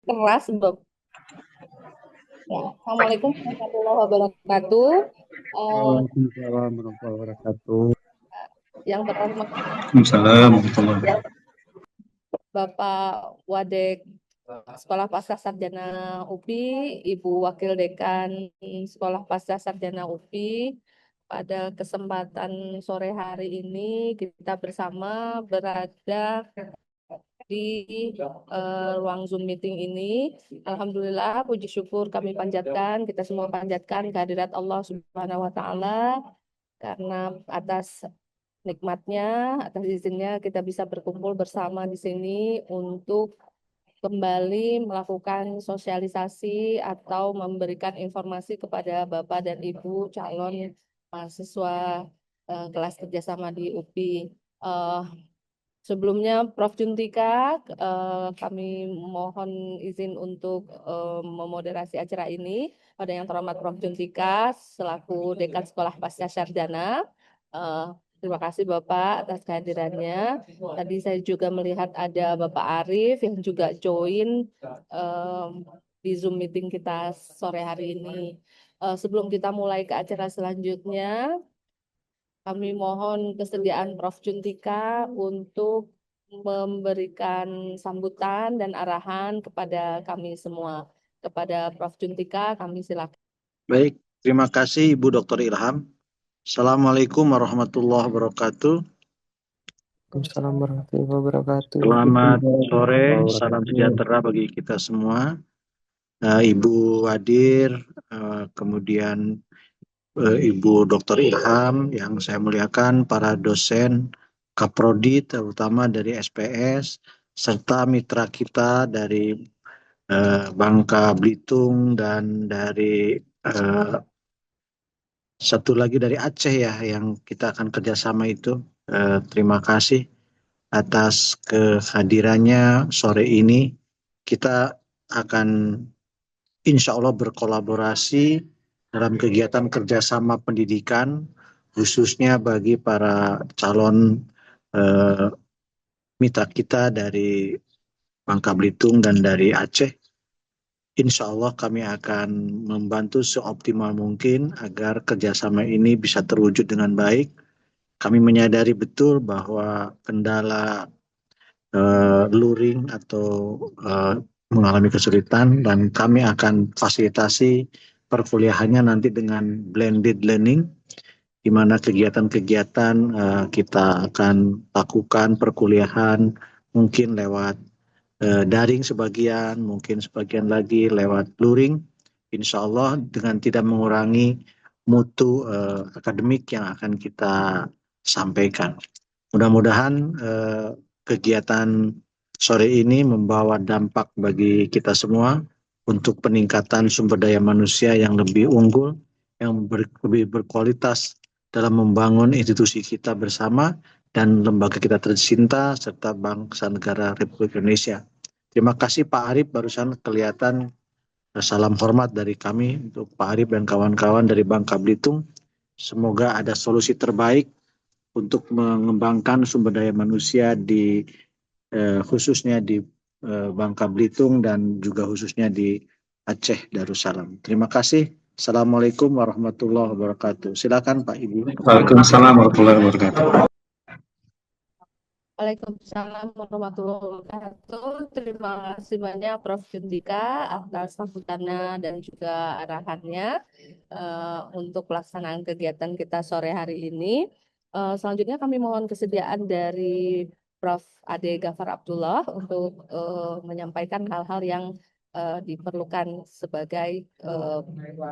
keras, Bapak. Ya. Assalamualaikum warahmatullahi wabarakatuh. Eh, Waalaikumsalam warahmatullahi wabarakatuh. yang pertama, Waalaikumsalam warahmatullahi wabarakatuh. Bapak Wadek Sekolah Pasca Sarjana UPI, Ibu Wakil Dekan Sekolah Pasca Sarjana UPI, pada kesempatan sore hari ini kita bersama berada di ruang Zoom meeting ini. Alhamdulillah, puji syukur kami panjatkan, kita semua panjatkan kehadirat Allah Subhanahu wa Ta'ala, karena atas nikmatnya, atas izinnya kita bisa berkumpul bersama di sini untuk kembali melakukan sosialisasi atau memberikan informasi kepada Bapak dan Ibu calon mahasiswa kelas kerjasama di UPI. Eh, Sebelumnya, Prof. Juntika, kami mohon izin untuk memoderasi acara ini. Pada yang terhormat Prof. Juntika, selaku Dekan Sekolah Pasca Sarjana, eh, terima kasih Bapak atas kehadirannya. Tadi saya juga melihat ada Bapak Arif yang juga join em, di Zoom meeting kita sore hari ini. Sebelum kita mulai ke acara selanjutnya, kami mohon kesediaan Prof. Juntika untuk memberikan sambutan dan arahan kepada kami semua. Kepada Prof. Juntika, kami silakan. Baik, terima kasih Ibu Dr. Ilham. Assalamualaikum warahmatullahi wabarakatuh. Waalaikumsalam warahmatullahi wabarakatuh. Selamat sore, salam sejahtera bagi kita semua. Ibu Wadir, kemudian Ibu Dr. Ilham yang saya muliakan, para dosen Kaprodi terutama dari SPS, serta mitra kita dari Bangka Belitung dan dari satu lagi dari Aceh ya yang kita akan kerjasama itu. Terima kasih atas kehadirannya sore ini. Kita akan insya Allah berkolaborasi dalam kegiatan kerjasama pendidikan khususnya bagi para calon eh, mitra kita dari Bangka Belitung dan dari Aceh. Insya Allah kami akan membantu seoptimal mungkin agar kerjasama ini bisa terwujud dengan baik. Kami menyadari betul bahwa kendala luring atau mengalami kesulitan dan kami akan fasilitasi perkuliahannya nanti dengan blended learning, di mana kegiatan-kegiatan kita akan lakukan perkuliahan mungkin lewat daring sebagian, mungkin sebagian lagi lewat luring, insya Allah dengan tidak mengurangi mutu akademik yang akan kita sampaikan. Mudah-mudahan kegiatan sore ini membawa dampak bagi kita semua untuk peningkatan sumber daya manusia yang lebih unggul, yang lebih berkualitas dalam membangun institusi kita bersama dan lembaga kita tercinta serta bangsa negara Republik Indonesia. Terima kasih Pak Arif, barusan kelihatan salam hormat dari kami untuk Pak Arif dan kawan-kawan dari Bangka Belitung. Semoga ada solusi terbaik untuk mengembangkan sumber daya manusia di khususnya di Bangka Belitung dan juga khususnya di Aceh Darussalam. Terima kasih. Assalamualaikum warahmatullahi wabarakatuh. Silakan Pak Ibu. Waalaikumsalam warahmatullahi wabarakatuh. Waalaikumsalam warahmatullahi wabarakatuh. Terima kasih banyak Prof. Jundika atas sambutannya dan juga arahannya untuk pelaksanaan kegiatan kita sore hari ini. Selanjutnya kami mohon kesediaan dari Prof. Ade Gafar Abdullah untuk menyampaikan hal-hal yang diperlukan sebagai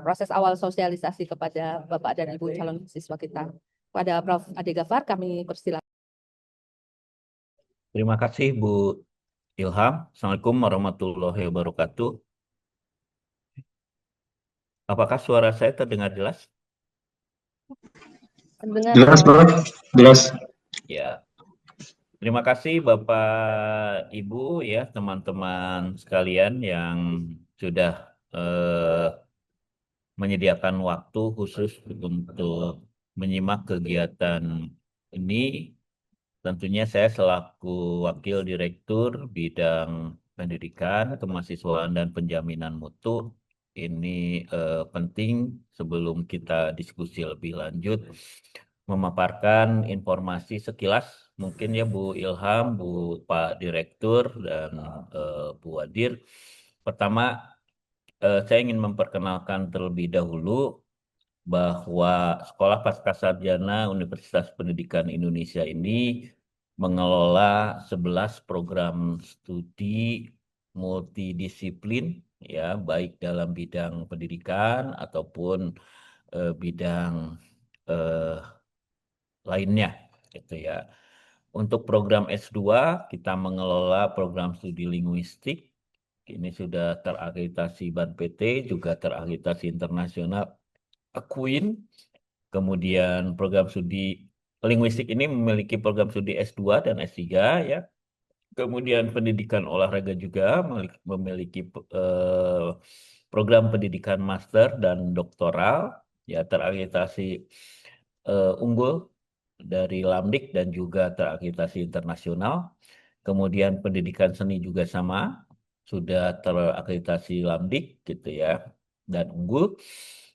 proses awal sosialisasi kepada Bapak dan Ibu calon siswa kita. Pada Prof. Ade Gafar kami persilakan. Terima kasih Bu Ilham. Assalamualaikum warahmatullahi wabarakatuh. Apakah suara saya terdengar jelas? Terdengar, Jelas, Prof. Bang? Jelas. Ya. Terima kasih Bapak Ibu ya teman-teman sekalian yang sudah menyediakan waktu khusus untuk menyimak kegiatan ini. Tentunya saya selaku Wakil Direktur Bidang pendidikan, kemahasiswaan, dan penjaminan mutu ini penting sebelum kita diskusi lebih lanjut memaparkan informasi sekilas mungkin ya Bu Ilham, Bu Pak Direktur, dan Bu Wadir. Pertama, saya ingin memperkenalkan terlebih dahulu bahwa Sekolah Pascasarjana Universitas Pendidikan Indonesia ini mengelola 11 program studi multidisiplin ya, baik dalam bidang pendidikan ataupun bidang eh, lainnya gitu ya. Untuk program S2 kita mengelola program studi linguistik. Ini sudah terakreditasi BAN-PT, juga terakreditasi internasional Akuin. Kemudian program studi linguistik ini memiliki program studi S2 dan S3 ya. Kemudian pendidikan olahraga juga memiliki program pendidikan master dan doktoral ya, terakreditasi unggul dari Lamdik dan juga terakreditasi internasional. Kemudian pendidikan seni juga sama, sudah terakreditasi Lamdik gitu ya dan unggul.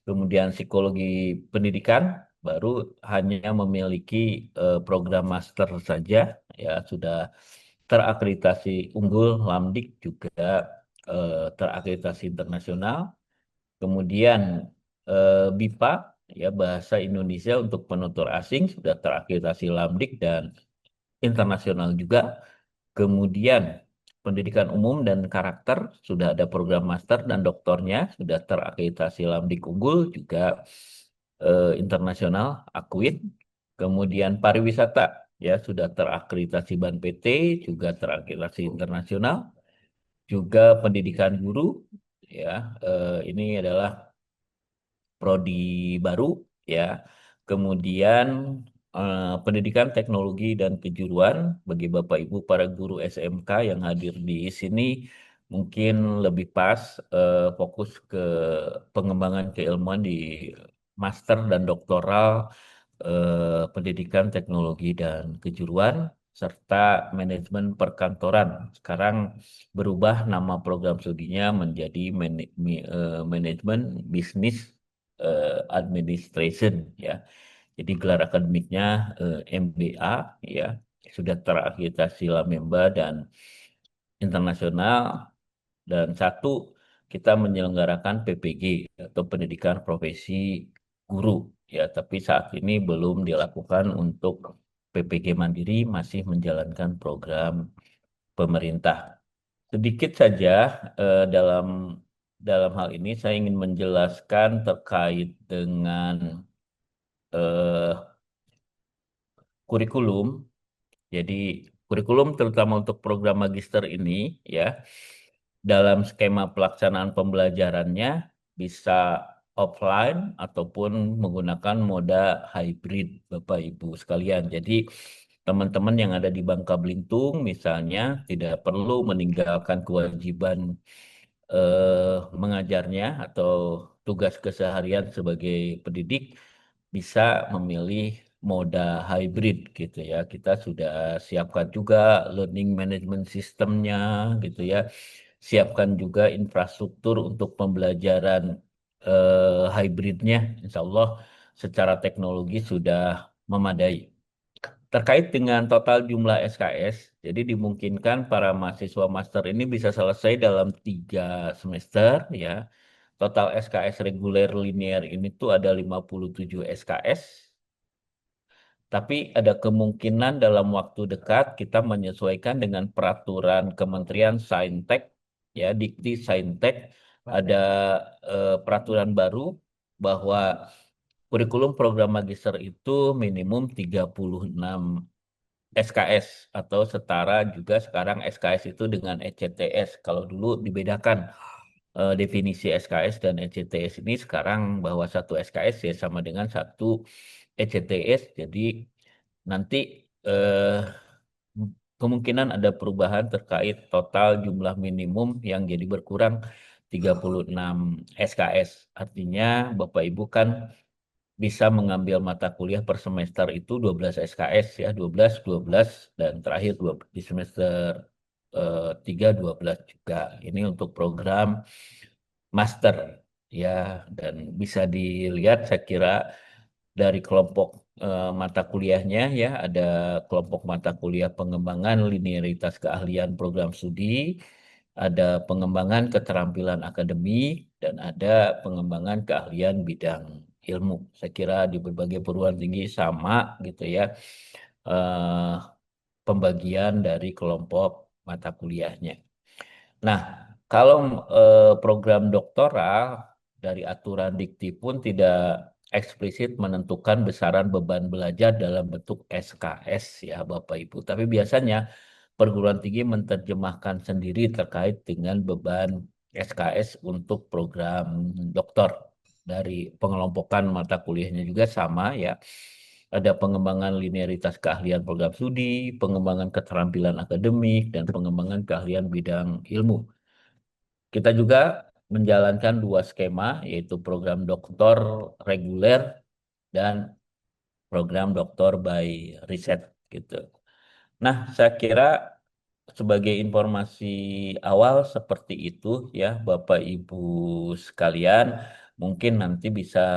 Kemudian psikologi pendidikan baru hanya memiliki program master saja ya, sudah terakreditasi unggul Lamdik juga terakreditasi internasional. Kemudian BIPA ya, bahasa Indonesia untuk penutur asing sudah terakreditasi Lamdik dan internasional juga. Kemudian pendidikan umum dan karakter sudah ada program master dan doktornya, sudah terakreditasi Lamdik unggul juga internasional Akuin. Kemudian pariwisata ya sudah terakreditasi BAN-PT, juga terakreditasi internasional. Juga pendidikan guru ya, ini adalah prodi baru ya. Kemudian pendidikan teknologi dan kejuruan bagi Bapak Ibu para guru SMK yang hadir di sini mungkin lebih pas fokus ke pengembangan keilmuan di master dan doktoral pendidikan teknologi dan kejuruan serta manajemen perkantoran. Sekarang berubah nama program studinya menjadi manajemen bisnis administration ya. Jadi gelar akademiknya MBA ya, sudah terakreditasi Lamemba dan internasional. Dan satu, kita menyelenggarakan PPG atau pendidikan profesi guru ya, tapi saat ini belum dilakukan untuk PPG mandiri, masih menjalankan program pemerintah. Sedikit saja dalam hal ini saya ingin menjelaskan terkait dengan eh, kurikulum. Jadi kurikulum terutama untuk program magister ini ya, dalam skema pelaksanaan pembelajarannya bisa offline ataupun menggunakan moda hybrid Bapak Ibu sekalian. Jadi teman-teman yang ada di Bangka Belitung misalnya tidak perlu meninggalkan kewajiban mengajarnya atau tugas keseharian sebagai pendidik, bisa memilih moda hybrid gitu ya. Kita sudah siapkan juga learning management sistemnya gitu ya. Siapkan juga infrastruktur untuk pembelajaran hybridnya. Insya Allah secara teknologi sudah memadai. Terkait dengan total jumlah SKS, jadi dimungkinkan para mahasiswa master ini bisa selesai dalam 3 semester ya. Total SKS reguler linear ini tuh ada 57 SKS. Tapi ada kemungkinan dalam waktu dekat kita menyesuaikan dengan peraturan Kementerian Saintek ya, Dikti Saintek, ada peraturan baru bahwa kurikulum program magister itu minimum 36 SKS atau setara juga sekarang SKS itu dengan ECTS. Kalau dulu dibedakan definisi SKS dan ECTS ini, sekarang bahwa satu SKS ya sama dengan satu ECTS. Jadi nanti eh, kemungkinan ada perubahan terkait total jumlah minimum yang jadi berkurang 36 SKS. Artinya Bapak Ibu kan bisa mengambil mata kuliah per semester itu 12 SKS ya, 12, 12 dan terakhir di semester 3-12 juga. Ini untuk program master ya, dan bisa dilihat saya kira dari kelompok mata kuliahnya ya, ada kelompok mata kuliah pengembangan linearitas keahlian program studi, ada pengembangan keterampilan akademik, dan ada pengembangan keahlian bidang ilmu. Saya kira di berbagai perguruan tinggi sama gitu ya, eh, pembagian dari kelompok mata kuliahnya. Nah, kalau program doktoral dari aturan dikti pun tidak eksplisit menentukan besaran beban belajar dalam bentuk SKS ya Bapak Ibu. Tapi biasanya perguruan tinggi menerjemahkan sendiri terkait dengan beban SKS untuk program doktor. Dari pengelompokan mata kuliahnya juga sama ya. Ada pengembangan linearitas keahlian program studi, pengembangan keterampilan akademik, dan pengembangan keahlian bidang ilmu. Kita juga menjalankan 2 skema, yaitu program doktor reguler dan program doktor by riset gitu. Nah, saya kira sebagai informasi awal seperti itu ya, Bapak Ibu sekalian, mungkin nanti bisa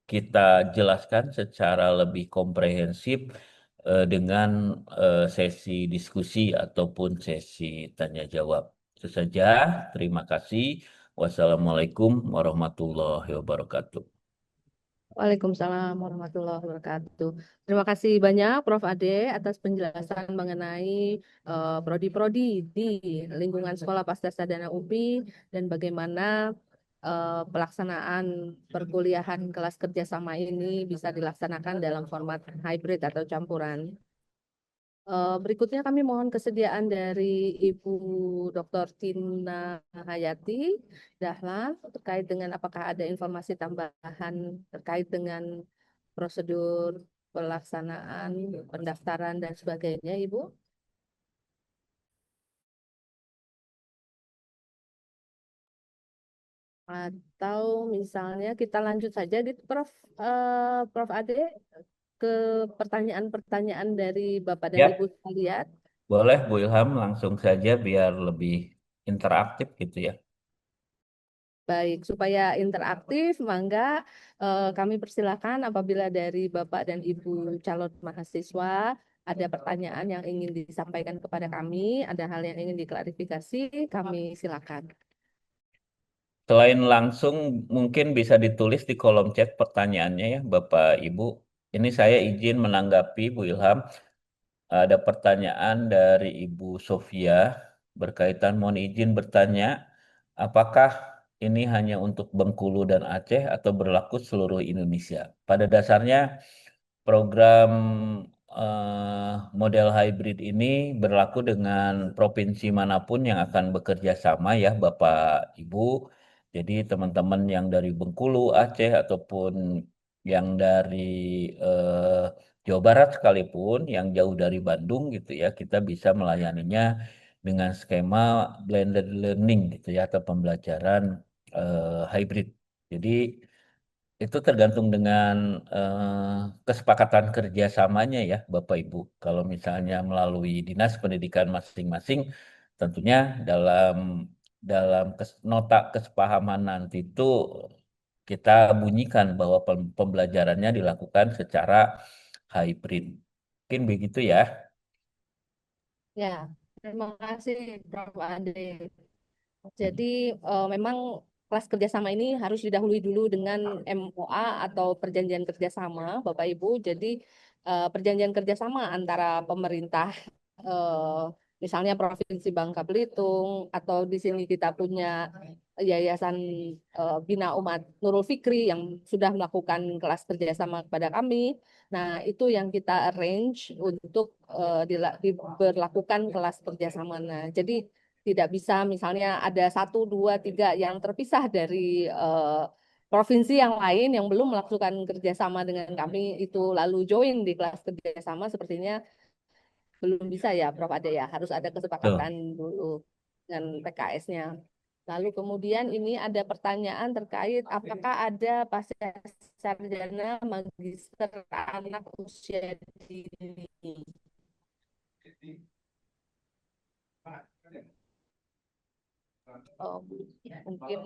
kita jelaskan secara lebih komprehensif dengan sesi diskusi ataupun sesi tanya jawab. Itu saja. Terima kasih. Wassalamualaikum warahmatullahi wabarakatuh. Waalaikumsalam warahmatullahi wabarakatuh. Terima kasih banyak Prof. Ade atas penjelasan mengenai prodi-prodi di lingkungan Sekolah Pasca Sarjana UPI dan bagaimana pelaksanaan perkuliahan kelas kerjasama ini bisa dilaksanakan dalam format hybrid atau campuran. Berikutnya kami mohon kesediaan dari Ibu Dr. Tina Hayati Dahlan terkait dengan apakah ada informasi tambahan terkait dengan prosedur pelaksanaan pendaftaran dan sebagainya, Ibu. Atau misalnya kita lanjut saja di Prof. Ade ke pertanyaan-pertanyaan dari Bapak dan Ibu Ya, sekalian. boleh Bu Ilham langsung saja biar lebih interaktif gitu ya. Baik, supaya interaktif, mangga kami persilakan apabila dari Bapak dan Ibu calon mahasiswa ada pertanyaan yang ingin disampaikan kepada kami, ada hal yang ingin diklarifikasi, kami silakan. Selain langsung, mungkin bisa ditulis di kolom chat pertanyaannya ya, Bapak Ibu. Ini saya izin menanggapi Bu Ilham. Ada pertanyaan dari Ibu Sofia berkaitan, mohon izin bertanya, apakah ini hanya untuk Bengkulu dan Aceh atau berlaku seluruh Indonesia? Pada dasarnya program model hybrid ini berlaku dengan provinsi manapun yang akan bekerja sama ya Bapak Ibu. Jadi teman-teman yang dari Bengkulu, Aceh ataupun yang dari eh, Jawa Barat sekalipun yang jauh dari Bandung gitu ya, kita bisa melayaninya dengan skema blended learning gitu ya, atau pembelajaran hybrid. Jadi itu tergantung dengan kesepakatan kerjasamanya ya Bapak Ibu. Kalau misalnya melalui dinas pendidikan masing-masing, tentunya dalam nota kesepahaman nanti itu kita bunyikan bahwa pembelajarannya dilakukan secara hybrid. Mungkin begitu ya. Ya, terima kasih Prof. Ade. Jadi memang kelas kerjasama ini harus didahului dulu dengan MOA atau perjanjian kerjasama, Bapak Ibu. Jadi perjanjian kerjasama antara pemerintah, misalnya Provinsi Bangka Belitung, atau di sini kita punya Yayasan Bina Umat Nurul Fikri yang sudah melakukan kelas kerjasama kepada kami. Nah, itu yang kita arrange untuk diberlakukan kelas kerjasama. Nah, jadi tidak bisa misalnya ada 1, 2, 3 yang terpisah dari provinsi yang lain yang belum melakukan kerjasama dengan kami itu lalu join di kelas kerjasama sepertinya belum bisa ya Prof. Ade ya harus ada Tuh. kesepakatan dulu dengan PKS-nya. Lalu kemudian ini ada pertanyaan terkait apakah ada pasca sarjana magister anak usia dini. Mungkin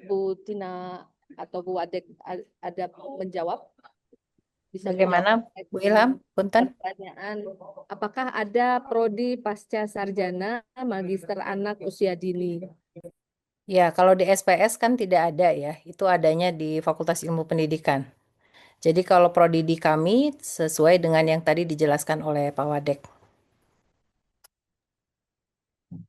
Bu Tina atau Bu Wadek ada menjawab, bisa menjawab Bagaimana, Bu Ilham? Punten. pertanyaan, apakah ada prodi pasca sarjana magister anak usia dini? Ya, kalau di SPS kan tidak ada ya. Itu adanya di Fakultas Ilmu Pendidikan. Jadi kalau prodi di kami sesuai dengan yang tadi dijelaskan oleh Pak Wadek.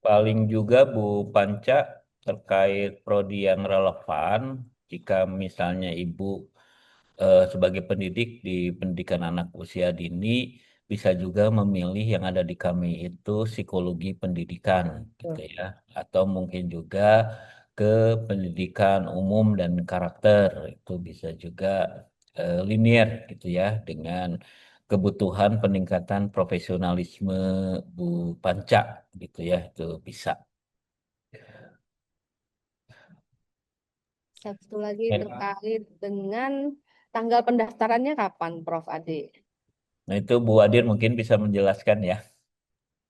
Paling juga Bu Panca terkait prodi yang relevan, jika misalnya Ibu sebagai pendidik di pendidikan anak usia dini, bisa juga memilih yang ada di kami itu psikologi pendidikan, gitu ya, atau mungkin juga ke pendidikan umum dan karakter, itu bisa juga linear, gitu ya, dengan kebutuhan peningkatan profesionalisme Bu Panca, gitu ya, itu bisa. Satu lagi Ya. terkait dengan tanggal pendaftarannya kapan, Prof. Ade? Nah, itu Bu Adir mungkin bisa menjelaskan ya.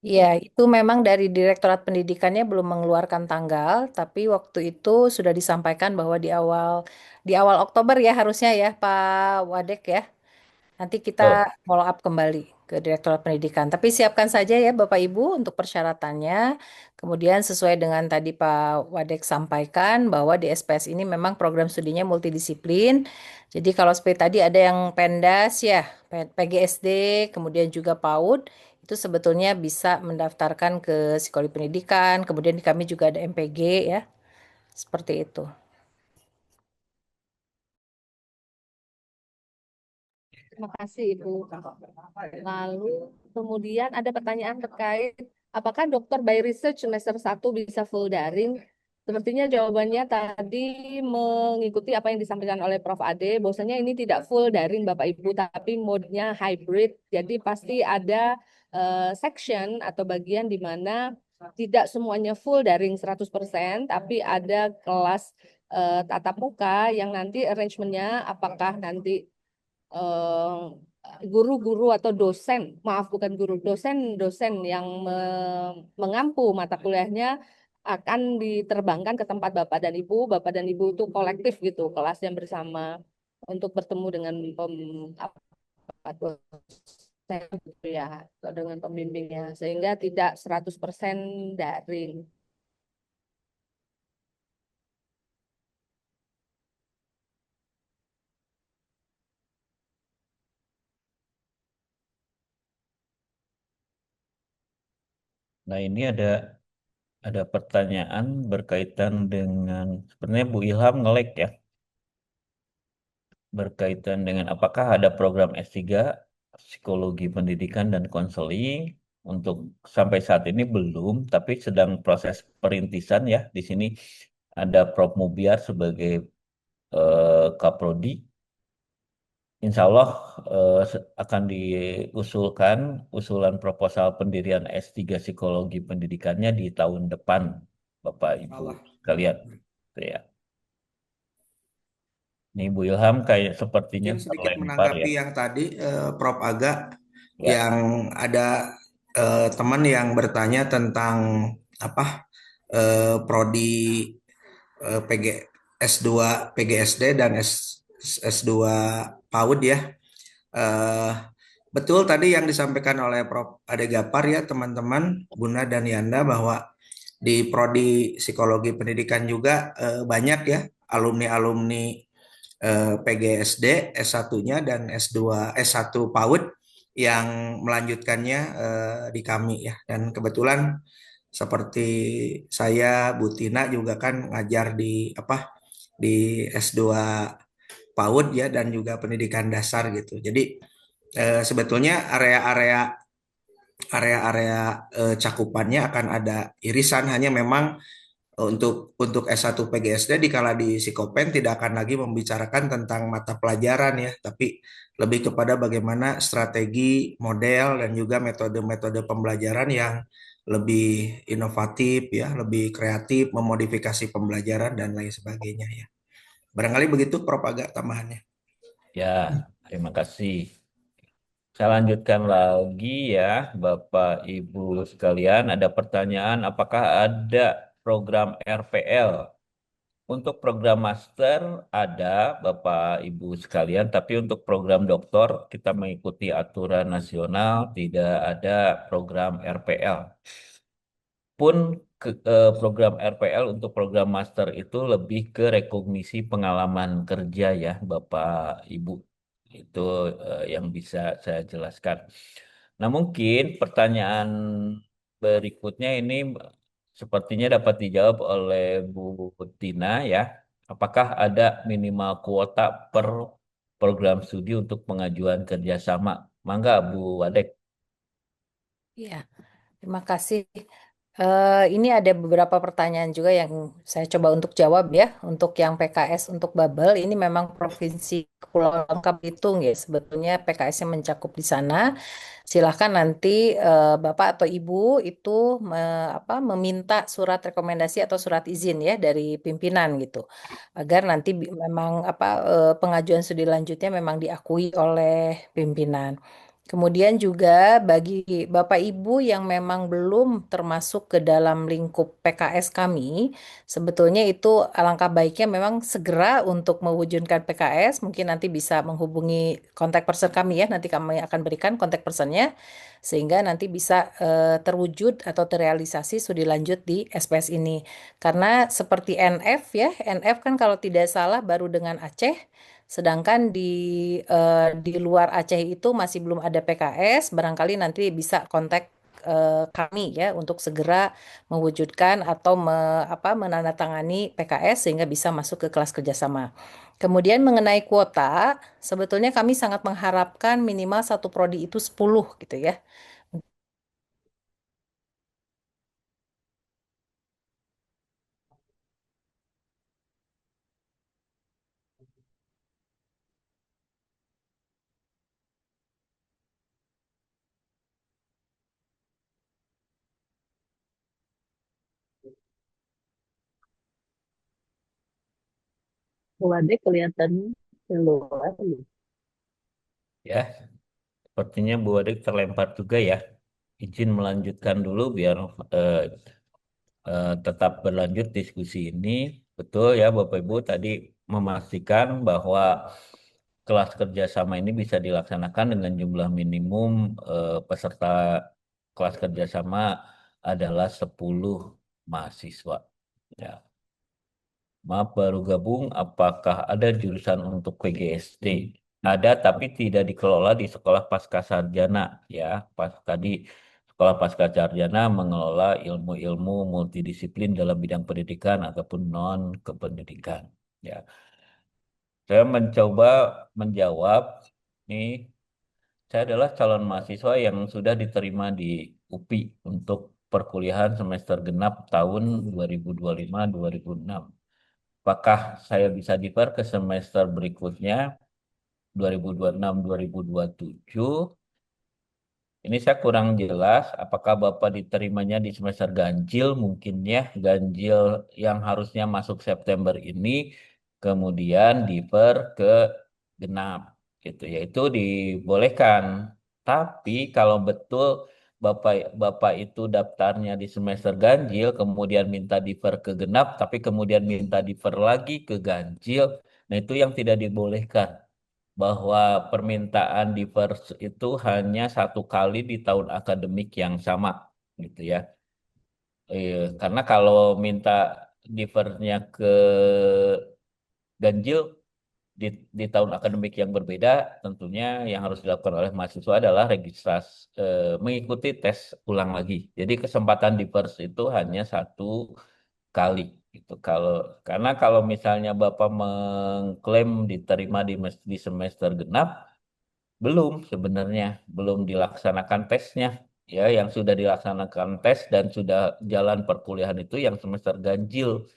Ya, itu memang dari Direktorat Pendidikannya belum mengeluarkan tanggal, tapi waktu itu sudah disampaikan bahwa di awal Oktober ya harusnya ya Pak Wadek ya. Nanti kita Betul. follow up kembali ke Direktorat Pendidikan. Tapi siapkan saja ya Bapak Ibu untuk persyaratannya. Kemudian sesuai dengan tadi Pak Wadek sampaikan bahwa di SPS ini memang program studinya multidisiplin. Jadi kalau seperti tadi ada yang pendas ya, PGSD, kemudian juga PAUD, itu sebetulnya bisa mendaftarkan ke psikologi pendidikan. Kemudian di kami juga ada MPG ya, seperti itu. Terima kasih, Ibu. Lalu kemudian ada pertanyaan terkait apakah dokter by research semester 1 bisa full daring? Sepertinya jawabannya tadi mengikuti apa yang disampaikan oleh Prof. Ade, bahwasanya ini tidak full daring Bapak Ibu, tapi modenya hybrid. Jadi pasti ada section atau bagian di mana tidak semuanya full daring 100%, tapi ada kelas tatap muka yang nanti arrangementnya apakah nanti guru-guru atau dosen, maaf bukan guru, dosen-dosen yang mengampu mata kuliahnya akan diterbangkan ke tempat Bapak dan Ibu itu kolektif gitu, kelas yang bersama untuk bertemu dengan apa, dosen gitu ya, atau dengan pembimbingnya, sehingga tidak 100% daring. Nah, ini ada pertanyaan berkaitan dengan sebenarnya Bu Ilham nge-lag ya. Berkaitan dengan apakah ada program S3 psikologi pendidikan dan konseling. Untuk sampai saat ini belum, tapi sedang proses perintisan ya. Di sini ada Prof Mubiar sebagai Kaprodi. Insya Allah akan diusulkan usulan proposal pendirian S3 Psikologi Pendidikannya di tahun depan, Bapak Ibu sekalian. Gitu ya. Nih Bu Ilham kayak sepertinya Mungkin sedikit terlempar ya. menanggapi yang tadi Prof. Aga, Ya. yang ada teman yang bertanya tentang apa prodi PG S2 PGSD dan S2 PAUD ya. Eh, Betul tadi yang disampaikan oleh Prof. Ade Gapar ya teman-teman Bunda dan Yanda, bahwa di prodi psikologi pendidikan juga banyak ya alumni-alumni PGSD S1-nya dan S2 S1 PAUD yang melanjutkannya di kami ya. Dan kebetulan seperti saya, Bu Tina juga kan ngajar di S2 PAUD ya, dan juga pendidikan dasar gitu. Jadi sebetulnya area-area cakupannya akan ada irisan, hanya memang untuk S1 PGSD dikala di Psikopen tidak akan lagi membicarakan tentang mata pelajaran ya, tapi lebih kepada bagaimana strategi, model, dan juga metode-metode pembelajaran yang lebih inovatif ya, lebih kreatif, memodifikasi pembelajaran dan lain sebagainya ya. Barangkali begitu Prof. Aga tambahannya. Ya, terima kasih. Saya lanjutkan lagi ya, Bapak Ibu sekalian. Ada pertanyaan, apakah ada program RPL? Untuk program master ada, Bapak Ibu sekalian, tapi untuk program doktor kita mengikuti aturan nasional, tidak ada program RPL. Pun program RPL untuk program master itu lebih ke rekognisi pengalaman kerja ya, Bapak Ibu. Itu yang bisa saya jelaskan. Nah, mungkin pertanyaan berikutnya ini sepertinya dapat dijawab oleh Bu Tina ya. Apakah ada minimal kuota per program studi untuk pengajuan kerjasama? Mangga, Bu Wadek. Iya, terima kasih. Ini ada beberapa pertanyaan juga yang saya coba untuk jawab ya. Untuk yang PKS untuk Babel, ini memang Provinsi Kepulauan Bangka Belitung ya. Sebetulnya PKS-nya mencakup di sana. Silahkan nanti Bapak atau Ibu itu meminta surat rekomendasi atau surat izin ya dari pimpinan gitu. Agar nanti memang pengajuan studi lanjutnya memang diakui oleh pimpinan. Kemudian juga bagi Bapak Ibu yang memang belum termasuk ke dalam lingkup PKS kami, sebetulnya itu alangkah baiknya memang segera untuk mewujudkan PKS. Mungkin nanti bisa menghubungi kontak person kami ya, nanti kami akan berikan kontak personnya, sehingga nanti bisa terwujud atau terrealisasi studi lanjut di SPS ini. Karena seperti NF ya, NF kan kalau tidak salah baru dengan Aceh. Sedangkan di luar Aceh itu masih belum ada PKS, barangkali nanti bisa kontak kami ya untuk segera mewujudkan atau menandatangani PKS sehingga bisa masuk ke kelas kerjasama. Kemudian mengenai kuota, sebetulnya kami sangat mengharapkan minimal satu prodi itu 10 gitu ya. Wadik kelihatan keluar. Ya, sepertinya Bu Adik terlempar juga ya. Izin melanjutkan dulu biar eh, tetap berlanjut diskusi ini. Betul ya Bapak Ibu tadi memastikan bahwa kelas kerjasama ini bisa dilaksanakan dengan jumlah minimum peserta kelas kerjasama adalah 10 mahasiswa. Ya. Maaf baru gabung, apakah ada jurusan untuk PGSD? Ada tapi tidak dikelola di sekolah pasca sarjana ya. Pas tadi sekolah pasca sarjana mengelola ilmu-ilmu multidisiplin dalam bidang pendidikan ataupun non kependidikan. Ya, saya mencoba menjawab nih. Saya adalah calon mahasiswa yang sudah diterima di UPI untuk perkuliahan semester genap tahun 2025-2026. Apakah saya bisa diper ke semester berikutnya 2026-2027? Ini saya kurang jelas apakah Bapak diterimanya di semester ganjil mungkin ya, ganjil yang harusnya masuk September ini kemudian diper ke genap gitu ya. Itu dibolehkan. Tapi kalau betul Bapak Bapak itu daftarnya di semester ganjil kemudian minta diper ke genap tapi kemudian minta diper lagi ke ganjil, nah itu yang tidak dibolehkan bahwa permintaan diverse itu hanya satu kali di tahun akademik yang sama gitu ya. Karena kalau minta diverse-nya ke ganjil di, di tahun akademik yang berbeda, tentunya yang harus dilakukan oleh mahasiswa adalah registrasi mengikuti tes ulang lagi. Jadi kesempatan diverse itu hanya satu kali gitu. Karena kalau misalnya Bapak mengklaim diterima di semester genap, belum sebenarnya, belum dilaksanakan tesnya. Ya, yang sudah dilaksanakan tes dan sudah jalan perkuliahan itu yang semester ganjil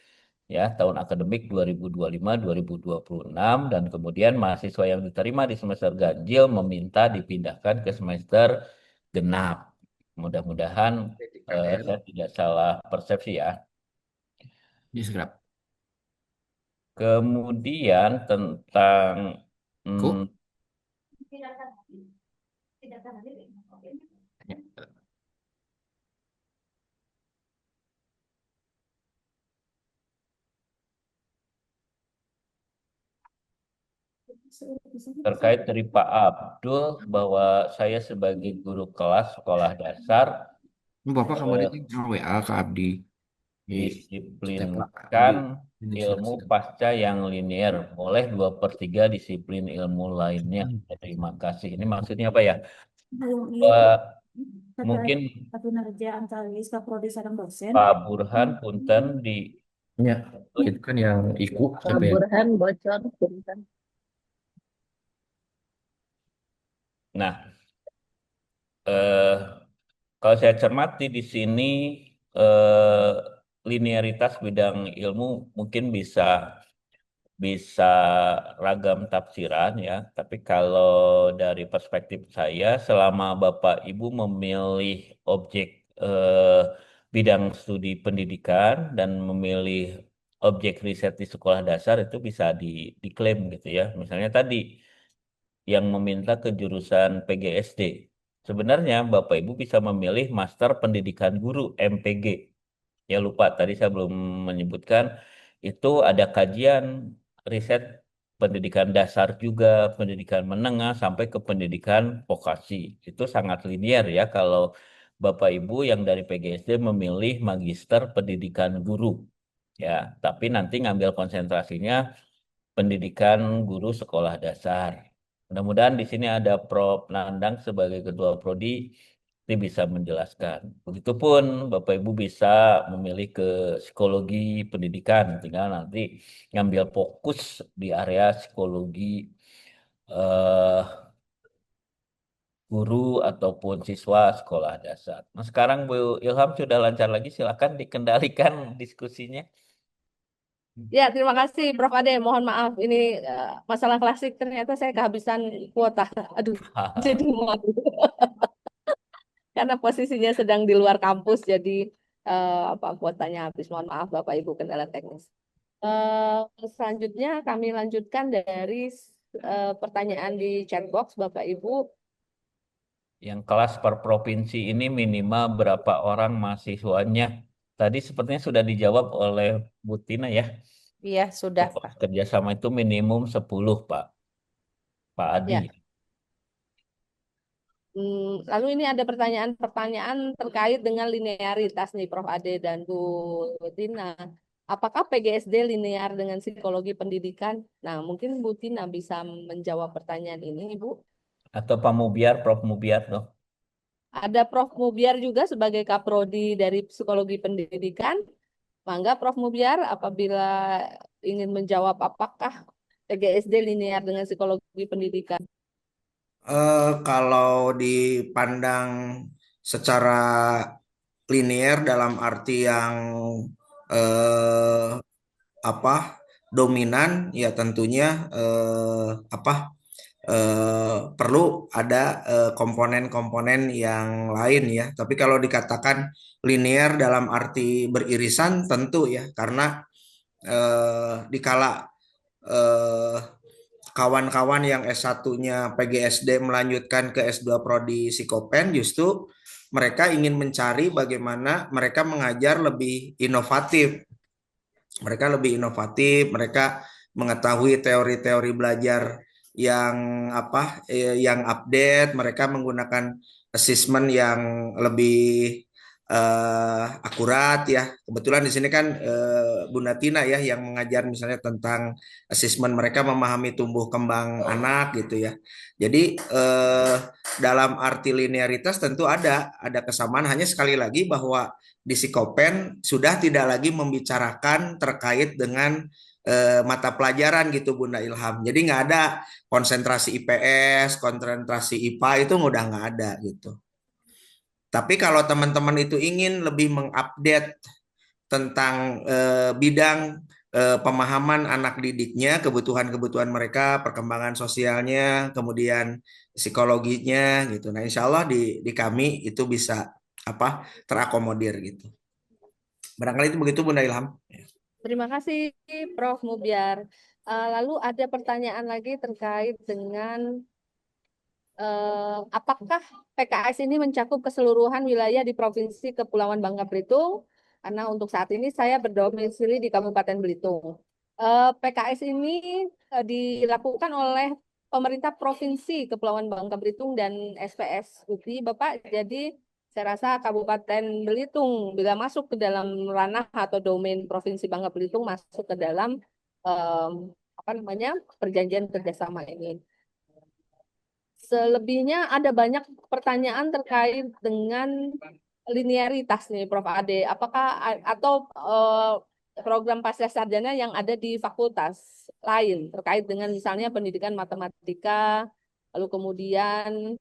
ya tahun akademik 2025-2026 dan kemudian mahasiswa yang diterima di semester ganjil meminta dipindahkan ke semester genap. Mudah-mudahan saya tidak salah persepsi ya. Yes, Grab. Kemudian tentang Ku? hmm, Terkait dari Pak Abdul bahwa saya sebagai guru kelas sekolah dasar Bapak eh, kemarin WA ke Abdi di step disiplinkan di ilmu pasca yang linear, boleh 2/3 disiplin ilmu lainnya. Terima kasih. Ini maksudnya apa ya? Eh, mungkin Pak Burhan punten di Ya, itu kan yang IKU Pak sampai Burhan bocor, punten. Nah, eh, kalau saya cermati di sini eh, linearitas bidang ilmu mungkin bisa bisa ragam tafsiran ya. Tapi kalau dari perspektif saya, selama Bapak Ibu memilih objek eh, bidang studi pendidikan dan memilih objek riset di sekolah dasar itu bisa diklaim gitu ya. Misalnya tadi yang meminta ke jurusan PGSD. Sebenarnya Bapak Ibu bisa memilih Master Pendidikan Guru MPG. Ya lupa tadi saya belum menyebutkan itu ada kajian riset pendidikan dasar juga, pendidikan menengah sampai ke pendidikan vokasi. Itu sangat linear ya kalau Bapak Ibu yang dari PGSD memilih Magister Pendidikan Guru. Ya, tapi nanti ngambil konsentrasinya pendidikan guru sekolah dasar. Mudah-mudahan di sini ada Prof. Nandang sebagai Ketua Prodi ini bisa menjelaskan. Begitupun Bapak Ibu bisa memilih ke psikologi pendidikan, tinggal nanti ngambil fokus di area psikologi eh, guru ataupun siswa sekolah dasar. Nah, sekarang Bu Ilham sudah lancar lagi, silakan dikendalikan diskusinya. Ya, terima kasih Prof. Ade. Mohon maaf, ini masalah klasik ternyata saya kehabisan kuota. Aduh, jadi malu. Karena posisinya sedang di luar kampus, jadi apa kuotanya habis. Mohon maaf, Bapak Ibu, kendala teknis. Selanjutnya kami lanjutkan dari pertanyaan di chat box, Bapak Ibu. Yang kelas per provinsi ini minimal berapa orang mahasiswanya? Tadi sepertinya sudah dijawab oleh Bu Tina ya. Iya, sudah, Pak. Kerjasama itu minimum 10, Pak. Pak Adi. Ya. Lalu ini ada pertanyaan-pertanyaan terkait dengan linearitas nih, Prof. Ade dan Bu Tina. Apakah PGSD linear dengan psikologi pendidikan? Nah, mungkin Bu Tina bisa menjawab pertanyaan ini, Ibu. Atau Pak Mubiar, Prof. Mubiar loh. Ada Prof. Mubiar juga sebagai Kaprodi dari Psikologi Pendidikan. Mangga Prof. Mubiar, apabila ingin menjawab apakah PGSD linear dengan psikologi pendidikan. Kalau dipandang secara linear dalam arti yang eh, apa dominan, ya tentunya perlu ada komponen-komponen yang lain ya. Tapi kalau dikatakan linear dalam arti beririsan, tentu ya, karena dikala eh, kawan-kawan yang S1-nya PGSD melanjutkan ke S2 Prodi Psikopen, justru mereka ingin mencari bagaimana mereka mengajar lebih inovatif. Mereka lebih inovatif, mereka mengetahui teori-teori belajar yang update, mereka menggunakan assessment yang lebih akurat ya. Kebetulan di sini kan Bunda Tina ya yang mengajar misalnya tentang assessment mereka memahami tumbuh kembang anak gitu ya. Jadi dalam arti linearitas tentu ada kesamaan, hanya sekali lagi bahwa di Psikopen sudah tidak lagi membicarakan terkait dengan mata pelajaran gitu Bunda Ilham. Jadi nggak ada konsentrasi IPS, konsentrasi IPA itu udah nggak ada gitu. Tapi kalau teman-teman itu ingin lebih mengupdate tentang bidang pemahaman anak didiknya, kebutuhan-kebutuhan mereka, perkembangan sosialnya, kemudian psikologinya gitu. Nah, insya Allah di kami itu bisa terakomodir gitu. Barangkali itu begitu Bunda Ilham. Terima kasih Prof. Mubiar. Lalu ada pertanyaan lagi terkait dengan apakah PKS ini mencakup keseluruhan wilayah di Provinsi Kepulauan Bangka Belitung? Karena untuk saat ini saya berdomisili di Kabupaten Belitung. PKS ini dilakukan oleh pemerintah Provinsi Kepulauan Bangka Belitung dan SPS UPI, Bapak. Jadi saya rasa Kabupaten Belitung bila masuk ke dalam ranah atau domain Provinsi Bangka Belitung masuk ke dalam em, apa namanya perjanjian kerjasama ini. Selebihnya ada banyak pertanyaan terkait dengan linearitas nih, Prof. Ade. Apakah atau program pasca sarjana yang ada di fakultas lain terkait dengan misalnya pendidikan matematika, lalu kemudian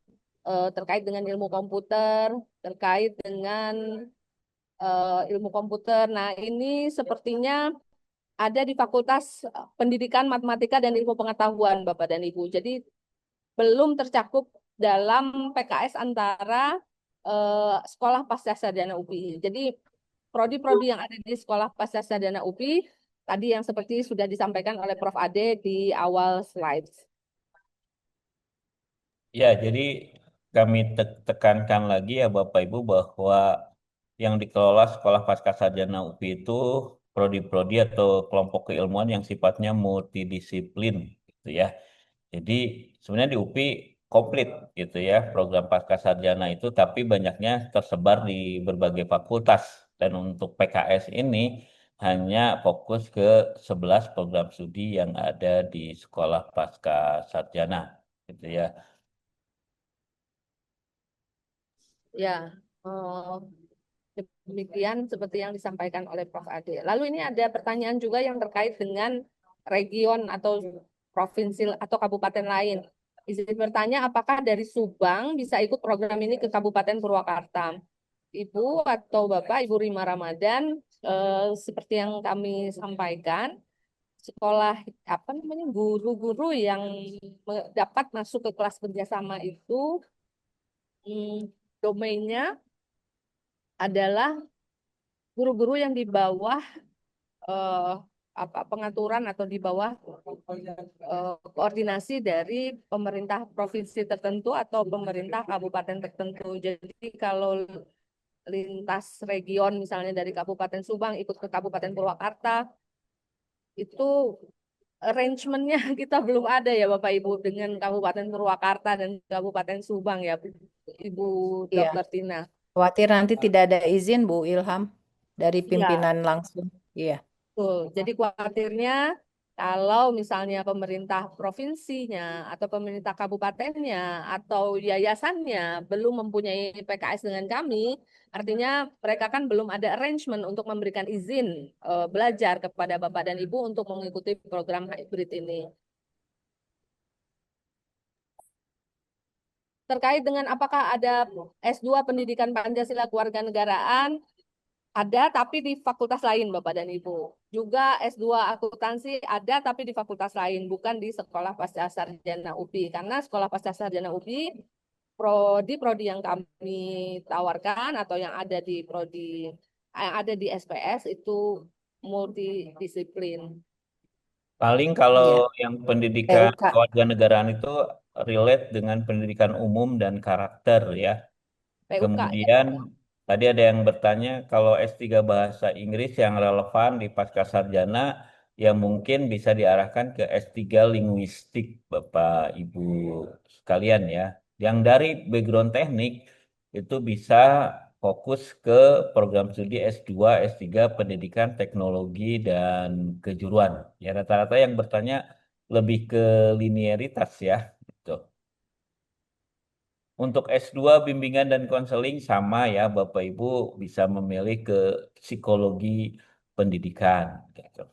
terkait dengan ilmu komputer, terkait dengan ilmu komputer. Nah, ini sepertinya ada di Fakultas Pendidikan Matematika dan Ilmu Pengetahuan, Bapak dan Ibu. Jadi belum tercakup dalam PKS antara sekolah pasca sarjana UPI. Jadi prodi-prodi yang ada di sekolah pasca sarjana UPI tadi yang seperti sudah disampaikan oleh Prof. Ade di awal slides. Ya, jadi kami tekankan lagi ya Bapak Ibu bahwa yang dikelola sekolah pasca sarjana UPI itu prodi-prodi atau kelompok keilmuan yang sifatnya multidisiplin gitu ya. Jadi sebenarnya di UPI komplit gitu ya program pasca sarjana itu, tapi banyaknya tersebar di berbagai fakultas. Dan untuk PKS ini hanya fokus ke 11 program studi yang ada di sekolah pasca sarjana gitu ya. Ya, demikian seperti yang disampaikan oleh Prof. Ade. Lalu ini ada pertanyaan juga yang terkait dengan region atau provinsi atau kabupaten lain. Izin bertanya, apakah dari Subang bisa ikut program ini ke Kabupaten Purwakarta? Ibu atau Bapak, Ibu Rima Ramadan, seperti yang kami sampaikan, sekolah apa namanya guru-guru yang dapat masuk ke kelas kerjasama itu domainnya adalah guru-guru yang di bawah eh, apa pengaturan atau di bawah koordinasi dari pemerintah provinsi tertentu atau pemerintah kabupaten tertentu. Jadi kalau lintas region misalnya dari Kabupaten Subang ikut ke Kabupaten Purwakarta itu arrangementnya kita belum ada ya Bapak Ibu dengan Kabupaten Purwakarta dan Kabupaten Subang ya Ibu Iya. Dr. Tina. Khawatir nanti tidak ada izin Bu Ilham dari Ya, pimpinan langsung. Iya. betul. Jadi khawatirnya kalau misalnya pemerintah provinsinya atau pemerintah kabupatennya atau yayasannya belum mempunyai PKS dengan kami, artinya mereka kan belum ada arrangement untuk memberikan izin belajar kepada Bapak dan Ibu untuk mengikuti program hybrid ini. Terkait dengan apakah ada S2 Pendidikan Pancasila Kewarganegaraan, ada tapi di fakultas lain Bapak dan Ibu. Juga S2 Akuntansi ada tapi di fakultas lain, bukan di Sekolah Pasca Sarjana UPI. Karena Sekolah Pasca Sarjana UPI, prodi-prodi yang kami tawarkan atau yang ada di SPS itu multidisiplin. Paling kalau Iya. yang pendidikan PUK. kewarganegaraan itu relate dengan pendidikan umum dan karakter ya. PUK ya. Kemudian tadi ada yang bertanya kalau S3 bahasa Inggris yang relevan di pasca sarjana ya mungkin bisa diarahkan ke S3 linguistik Bapak Ibu sekalian ya. Yang dari background teknik itu bisa fokus ke program studi S2, S3 Pendidikan Teknologi dan Kejuruan. Ya rata-rata yang bertanya lebih ke linearitas ya gitu. Untuk S2 bimbingan dan konseling sama ya Bapak Ibu bisa memilih ke psikologi pendidikan gitu.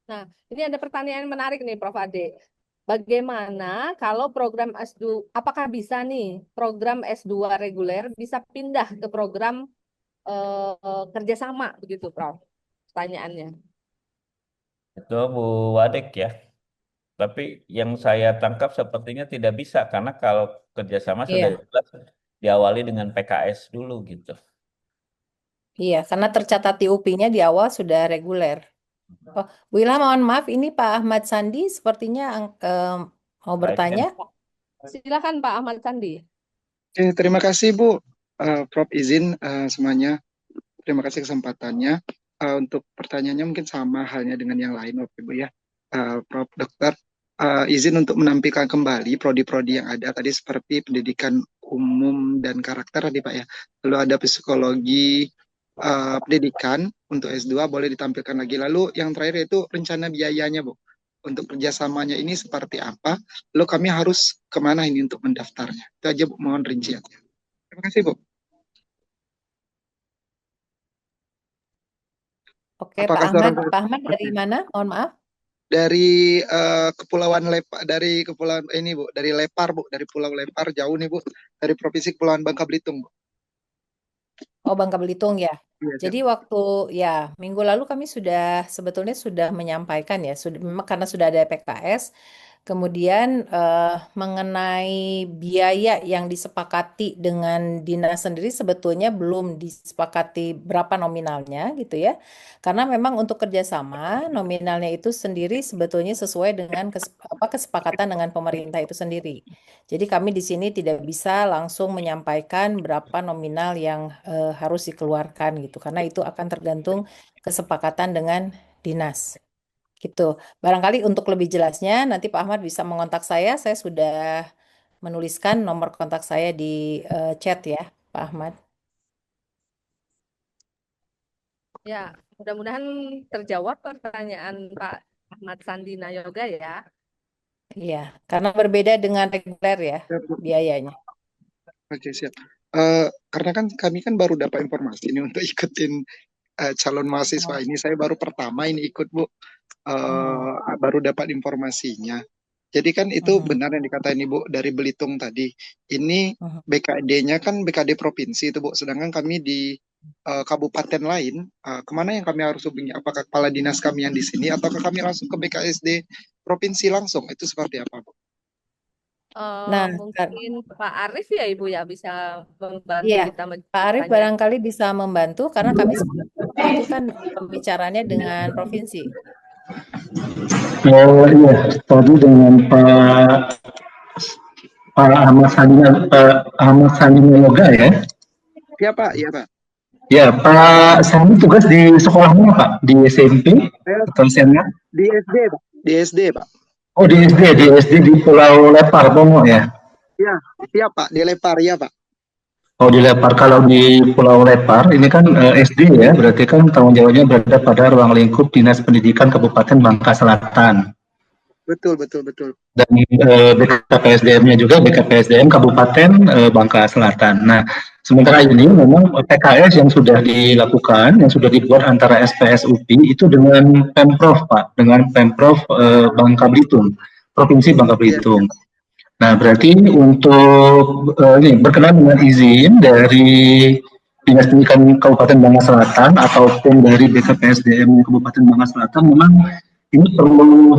Nah, ini ada pertanyaan menarik nih Prof. Ade. Bagaimana kalau program S2, apakah bisa nih program S2 reguler bisa pindah ke program kerjasama begitu Prof? Pertanyaannya. Itu Bu Wadek ya. Tapi yang saya tangkap sepertinya tidak bisa karena kalau kerjasama sudah Iya. jelas diawali dengan PKS dulu gitu. Iya, karena tercatat di UPI-nya di awal sudah reguler. Oh, Bu Ilham, mohon maaf, ini Pak Ahmad Sandi sepertinya mau bertanya. Silakan Pak Ahmad Sandi. Oke, terima kasih Bu. Prof izin semuanya. Terima kasih kesempatannya. Untuk pertanyaannya mungkin sama halnya dengan yang lain Bapak Ibu ya. Prof Dokter, izin untuk menampilkan kembali prodi-prodi yang ada tadi seperti pendidikan umum dan karakter tadi Pak ya. Lalu ada psikologi pendidikan untuk S2 boleh ditampilkan lagi. Lalu yang terakhir itu rencana biayanya Bu. Untuk kerjasamanya ini seperti apa? Lalu kami harus kemana ini untuk mendaftarnya? Itu aja Bu, mohon rinciannya. Terima kasih Bu. Oke, Apakah Pak Ahmad dari mana? Mohon maaf. dari Kepulauan Lepar, dari Kepulauan ini Bu, dari Lepar Bu, dari Pulau Lepar jauh nih Bu, dari Provinsi Kepulauan Bangka Belitung Bu. Oh, Bangka Belitung ya. Iya, siap. Jadi waktu minggu lalu kami sebetulnya sudah menyampaikan ya, memang karena sudah ada PKS. Kemudian mengenai biaya yang disepakati dengan dinas sendiri sebetulnya belum disepakati berapa nominalnya gitu ya. Karena memang untuk kerjasama nominalnya itu sendiri sebetulnya sesuai dengan kesepakatan dengan pemerintah itu sendiri. Jadi kami di sini tidak bisa langsung menyampaikan berapa nominal yang harus dikeluarkan gitu. Karena itu akan tergantung kesepakatan dengan dinas. Gitu. Barangkali untuk lebih jelasnya nanti Pak Ahmad bisa mengontak saya. Saya sudah menuliskan nomor kontak saya di chat ya, Pak Ahmad. Ya, mudah-mudahan terjawab pertanyaan Pak Ahmad Sandi Nayoga ya. Iya, karena berbeda dengan reguler ya Siap, Bu. biayanya. Oke, siap. Karena kan kami kan baru dapat informasi ini untuk ikutin calon mahasiswa ini. Saya baru pertama ini ikut Bu. Baru dapat informasinya. Jadi kan itu benar yang dikatain Ibu dari Belitung tadi. Ini BKD-nya kan BKD provinsi itu Bu. Sedangkan kami di kabupaten lain, kemana yang kami harus hubungi? Apakah kepala dinas kami yang di sini ataukah kami langsung ke BKSD provinsi langsung? Itu seperti apa Bu? Nah, Mungkin Pak Arif ya Ibu ya bisa membantu iya, kita Pak Arif menjelaskannya. barangkali bisa membantu karena kami itu kan pembicaranya dengan provinsi. Oh iya, tadi dengan Pak Ahmad Sandi Yoga ya. Iya Pak, iya Pak. Ya, Pak Sandi tugas di sekolah mana Pak? Di SMP atau SMA? Di SD Pak. Di SD Pak. Oh di SD di Pulau Lepar, Bongo ya? Iya, iya Pak, di Lepar ya Pak. Oh di Lepar, kalau di Pulau Lepar ini kan SD ya, berarti kan tanggung jawabnya berada pada ruang lingkup Dinas Pendidikan Kabupaten Bangka Selatan. Betul. Dan BKPSDM-nya juga BKPSDM Kabupaten Bangka Selatan. Nah, sementara ini memang PKS yang sudah dilakukan, yang sudah dibuat antara SPS UPI itu dengan Pemprov Pak, dengan Pemprov Bangka Belitung, Provinsi Bangka Belitung. Nah, berarti untuk ini berkenaan dengan izin dari Dinas Pendidikan Kabupaten Bangka Selatan ataupun dari BKPSDM Kabupaten Bangka Selatan, memang ini perlu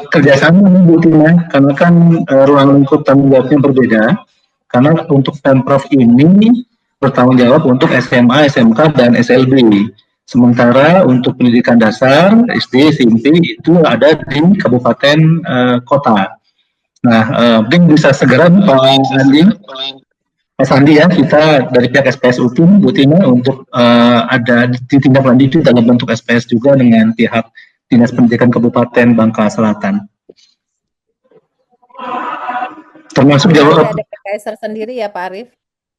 kerjasama Bu Tina, karena kan ruang lingkup tanggung jawabnya berbeda. Karena untuk Pemprov ini bertanggung jawab untuk SMA, SMK, dan SLB. Sementara untuk pendidikan dasar, SD, SMP itu ada di kabupaten kota. Nah, mungkin bisa segera Pak Sandi ya, kita dari pihak SPS UPI, Bu Tina, untuk ada ditindaklanjuti dalam bentuk SPS juga dengan pihak Dinas Pendidikan Kabupaten Bangka Selatan. Termasuk jawab. Ada PKS tersendiri ya Pak Arif?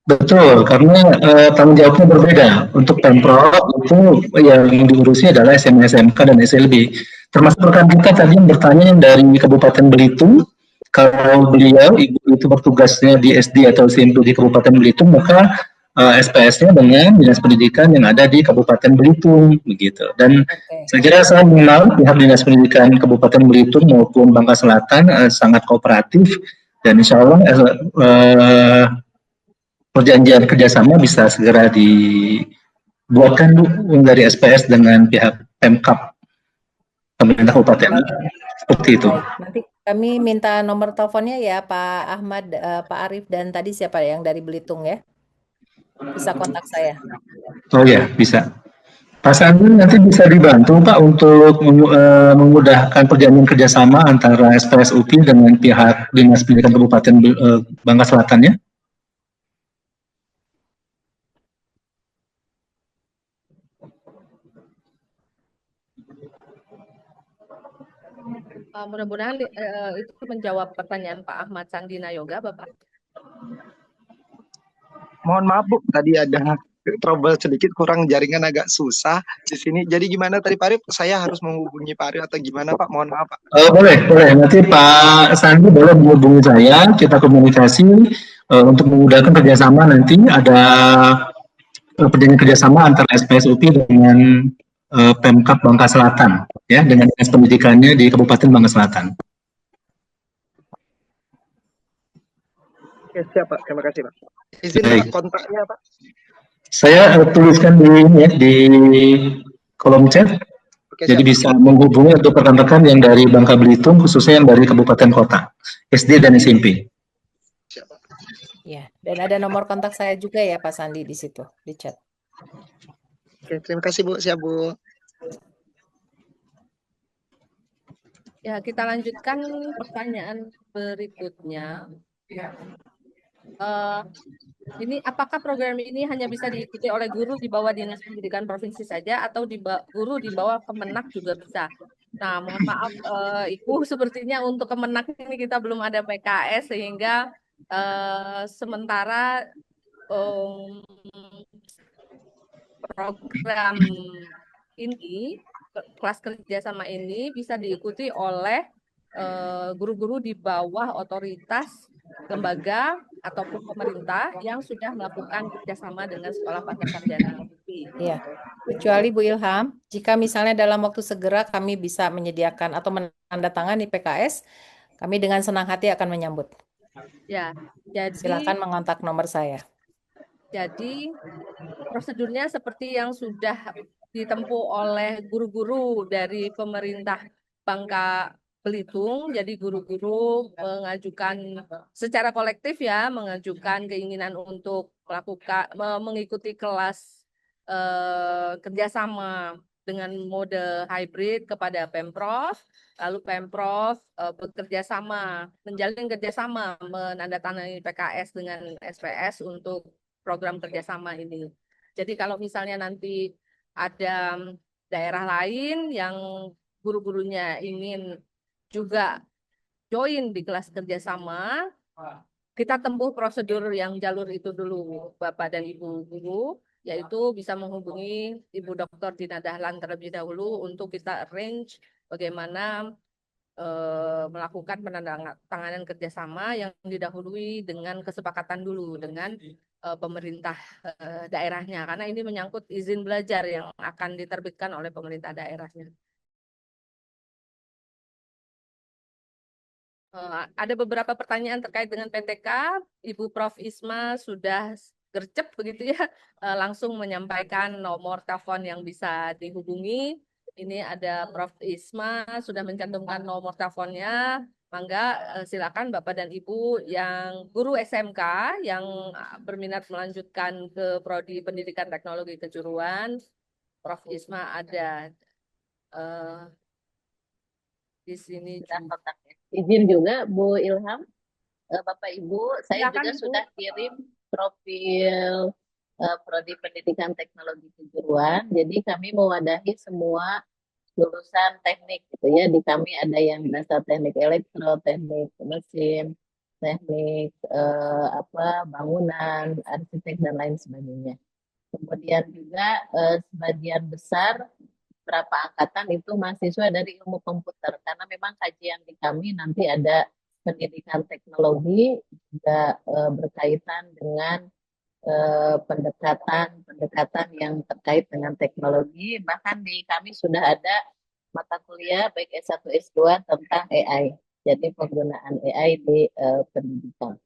Betul, karena tanggung jawabnya berbeda. Untuk Pemprov itu yang diurusi adalah SMA, SMK, dan SLB. Termasuk rekan kita tadi yang bertanya dari Kabupaten Belitung, kalau beliau ibu itu bertugasnya di SD atau SMP di Kabupaten Belitung, maka SPS-nya dengan Dinas Pendidikan yang ada di Kabupaten Belitung, begitu. Dan saya kira saya mengenal pihak Dinas Pendidikan Kabupaten Belitung maupun Bangka Selatan sangat kooperatif, dan insya Allah perjanjian kerjasama bisa segera dibuatkan dari SPS dengan pihak Pemkab pemerintah kabupaten. Seperti itu. Nanti kami minta nomor teleponnya ya Pak Ahmad, Pak Arif, dan tadi siapa yang dari Belitung ya? Bisa kontak saya. Oh ya, bisa. Pak Sandi nanti bisa dibantu Pak untuk memudahkan perjanjian kerjasama antara SPS UPI dengan pihak Dinas Pendidikan Kabupaten Bangka Selatan ya. Mudah-mudahan itu menjawab pertanyaan Pak Ahmad Sandina Yoga, Bapak. Mohon maaf Bu, tadi ada trouble sedikit, kurang jaringan agak susah di sini. Jadi gimana tadi Pak Arif? Saya harus menghubungi Pak Arif atau gimana Pak? Mohon maaf Pak. Boleh. Nanti Pak Sandi boleh menghubungi saya, kita komunikasi untuk memudahkan kerjasama. Nanti ada perjanjian kerjasama antara SPS UPI dengan Pemkab Bangka Selatan, ya, dengan dinas pendidikannya di Kabupaten Bangka Selatan. Oke, siap Pak. Terima kasih Pak. Izin Baik. Pak, kontaknya Pak. Saya tuliskan di kolom chat. Oke, Jadi siap, bisa menghubungi untuk rekan-rekan yang dari Bangka Belitung, khususnya yang dari kabupaten kota, SD dan SMP. Siap, Pak. Ya, dan ada nomor kontak saya juga ya Pak Sandi di situ, di chat. Oke, terima kasih Bu. Siap Bu. Ya, kita lanjutkan pertanyaan berikutnya. Ini apakah program ini hanya bisa diikuti oleh guru di bawah Dinas Pendidikan Provinsi saja atau guru di bawah Kemenak juga bisa? Nah, mohon maaf Ibu, sepertinya untuk Kemenak ini kita belum ada PKS sehingga sementara program ini, kelas kerjasama ini bisa diikuti oleh guru-guru di bawah otoritas lembaga ataupun pemerintah yang sudah melakukan kerjasama dengan Sekolah Pasca Sarjana UPI. Iya, kecuali Bu Ilham, jika misalnya dalam waktu segera kami bisa menyediakan atau menandatangani PKS, kami dengan senang hati akan menyambut. Ya, jadi silakan mengontak nomor saya. Jadi prosedurnya seperti yang sudah ditempuh oleh guru-guru dari pemerintah Bangka Belitung. Jadi guru-guru mengajukan secara kolektif ya, mengajukan keinginan untuk mengikuti kelas kerjasama dengan mode hybrid kepada Pemprov. Lalu Pemprov bekerja sama, menjalin kerjasama, menandatangani PKS dengan SPS untuk program kerjasama ini. Jadi kalau misalnya nanti ada daerah lain yang guru-gurunya ingin juga join di kelas kerjasama, kita tempuh prosedur yang jalur itu dulu, Bapak dan Ibu guru, yaitu bisa menghubungi Ibu Dr. Dina Dahlan terlebih dahulu untuk kita arrange bagaimana melakukan penandatanganan kerjasama yang didahului dengan kesepakatan dulu dengan pemerintah daerahnya, karena ini menyangkut izin belajar yang akan diterbitkan oleh pemerintah daerahnya. Ada beberapa pertanyaan terkait dengan PTK. Ibu Prof. Isma sudah gercep begitu ya, langsung menyampaikan nomor telepon yang bisa dihubungi. Ini ada Prof. Isma sudah mencantumkan nomor teleponnya. Mangga silakan Bapak dan Ibu yang guru SMK yang berminat melanjutkan ke Prodi Pendidikan Teknologi Kejuruan. Prof. Isma ada di sini. Izin juga Bu Ilham, Bapak Ibu, saya Silakan, juga Bu. sudah kirim profil Prodi Pendidikan Teknologi Kejuruan. Jadi kami mewadahi semua lulusan teknik gitu ya. Di kami ada yang berasal teknik elektro, teknik mesin, teknik bangunan, arsitek dan lain sebagainya. Kemudian juga sebagian besar berapa angkatan itu mahasiswa dari ilmu komputer, karena memang kajian di kami nanti ada pendidikan teknologi juga berkaitan dengan pendekatan yang terkait dengan teknologi. Bahkan di kami sudah ada mata kuliah baik S1 S2 tentang AI, jadi penggunaan AI di pendidikan.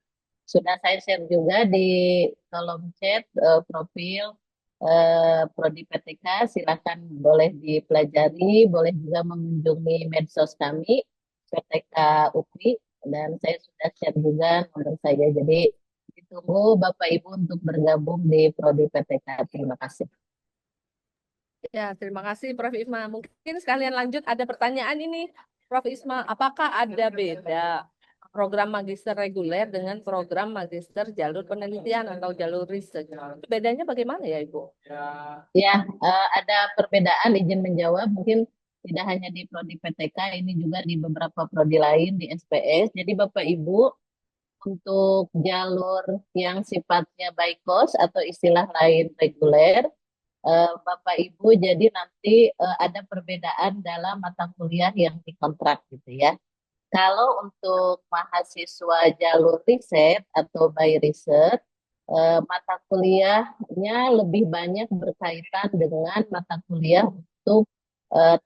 Sudah saya share juga di kolom chat profil Prodi PTK, silakan boleh dipelajari, boleh juga mengunjungi medsos kami PTK UPI, dan saya sudah share juga nomor saya. Jadi ditunggu Bapak Ibu untuk bergabung di Prodi PTK. Terima kasih. Ya, terima kasih Prof. Isma. Mungkin sekalian lanjut, ada pertanyaan ini, Prof. Isma. Apakah ada beda program magister reguler dengan program magister jalur penelitian atau jalur riset? Bedanya bagaimana ya, Ibu? Ya, ada perbedaan izin menjawab mungkin tidak hanya di prodi PTK, ini juga di beberapa prodi lain di SPS. Jadi Bapak Ibu untuk jalur yang sifatnya by course atau istilah lain reguler, Bapak Ibu jadi nanti ada perbedaan dalam mata kuliah yang dikontrak gitu ya. Kalau untuk mahasiswa jalur riset atau by riset, mata kuliahnya lebih banyak berkaitan dengan mata kuliah untuk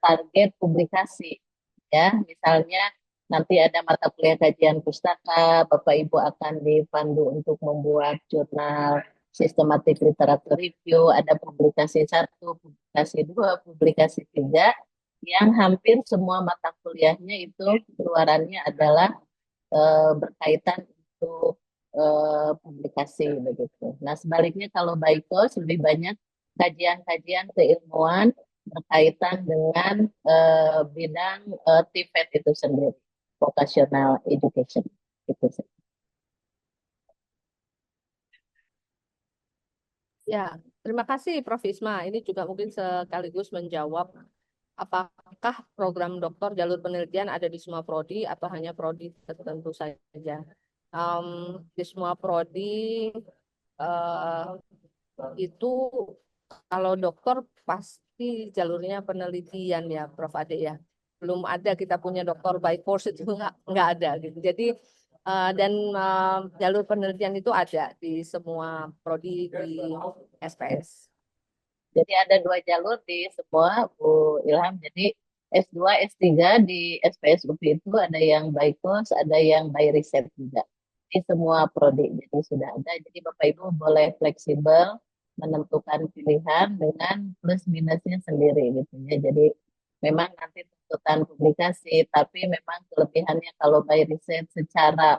target publikasi. Ya, misalnya nanti ada mata kuliah kajian pustaka, Bapak Ibu akan dipandu untuk membuat jurnal sistematik literatur review, ada publikasi 1, publikasi 2, publikasi 3, yang hampir semua mata kuliahnya itu keluarannya adalah berkaitan untuk publikasi begitu. Nah, sebaliknya kalau by course lebih banyak kajian-kajian keilmuan berkaitan dengan bidang TVET itu sendiri, vocational education itu. Ya, terima kasih Prof. Isma. Ini juga mungkin sekaligus menjawab apakah program doktor jalur penelitian ada di semua prodi atau hanya prodi tertentu saja. Di semua prodi itu kalau doktor pasti jalurnya penelitian ya, Prof. Ade ya. Belum ada kita punya doktor by course itu nggak ada gitu. Jadi dan jalur penelitian itu ada di semua prodi di SPS. Jadi ada 2 jalur di semua, Bu Ilham. Jadi S2, S3 di SPS UPI itu ada yang by course, ada yang by riset juga. Di semua prodi jadi sudah ada. Jadi Bapak Ibu boleh fleksibel menentukan pilihan dengan plus minusnya sendiri gitu ya. Jadi memang nanti tuntutan publikasi, tapi memang kelebihannya kalau by riset secara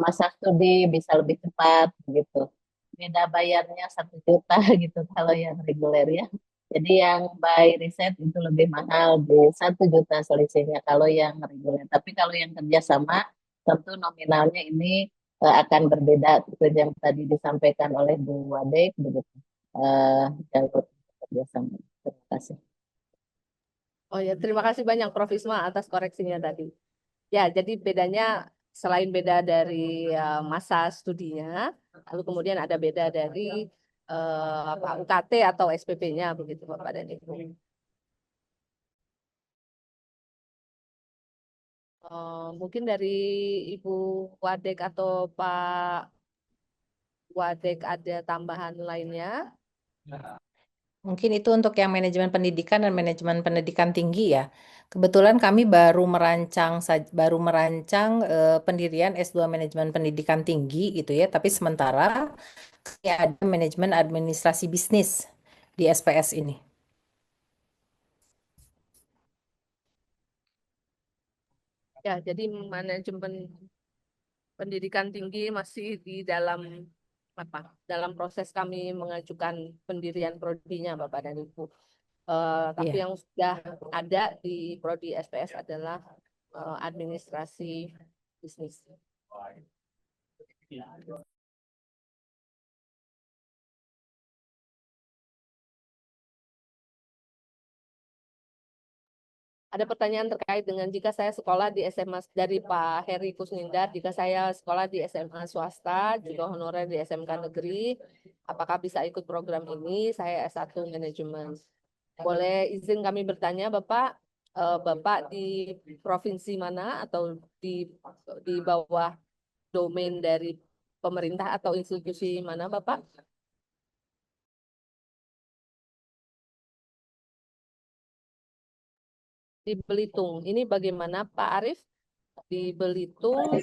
masa studi bisa lebih cepat gitu. Beda bayarnya 1 juta gitu kalau yang reguler ya. Jadi yang by riset itu lebih mahal di 1 juta selisihnya kalau yang reguler. Tapi kalau yang kerjasama tentu nominalnya ini akan berbeda seperti yang tadi disampaikan oleh Bu Wadek begitu. Jalur kerjasama. Terima kasih. Oh ya, terima kasih banyak Prof. Isma atas koreksinya tadi. Ya, jadi bedanya selain beda dari masa studinya, lalu kemudian ada beda dari UKT atau SPP-nya begitu Bapak dan Ibu. Mungkin dari Ibu Wadek atau Pak Wadek ada tambahan lainnya? Mungkin itu untuk yang manajemen pendidikan dan manajemen pendidikan tinggi ya. Kebetulan kami baru merancang pendirian S2 manajemen pendidikan tinggi gitu ya. Tapi sementara ya ada manajemen administrasi bisnis di SPS ini. Ya, jadi manajemen pendidikan tinggi masih di dalam proses kami mengajukan pendirian prodinya Bapak dan Ibu. Tapi yang sudah ada di prodi SPS adalah administrasi bisnis. Ada pertanyaan terkait dengan jika saya sekolah di SMA dari Pak Heri Kusnindar, jika saya sekolah di SMA swasta, juga honorer di SMK negeri, apakah bisa ikut program ini? Saya S1 manajemen. Boleh izin kami bertanya, Bapak, Bapak di provinsi mana atau di bawah domain dari pemerintah atau institusi mana, Bapak? Di Belitung. Ini bagaimana Pak Arief? Di Belitung.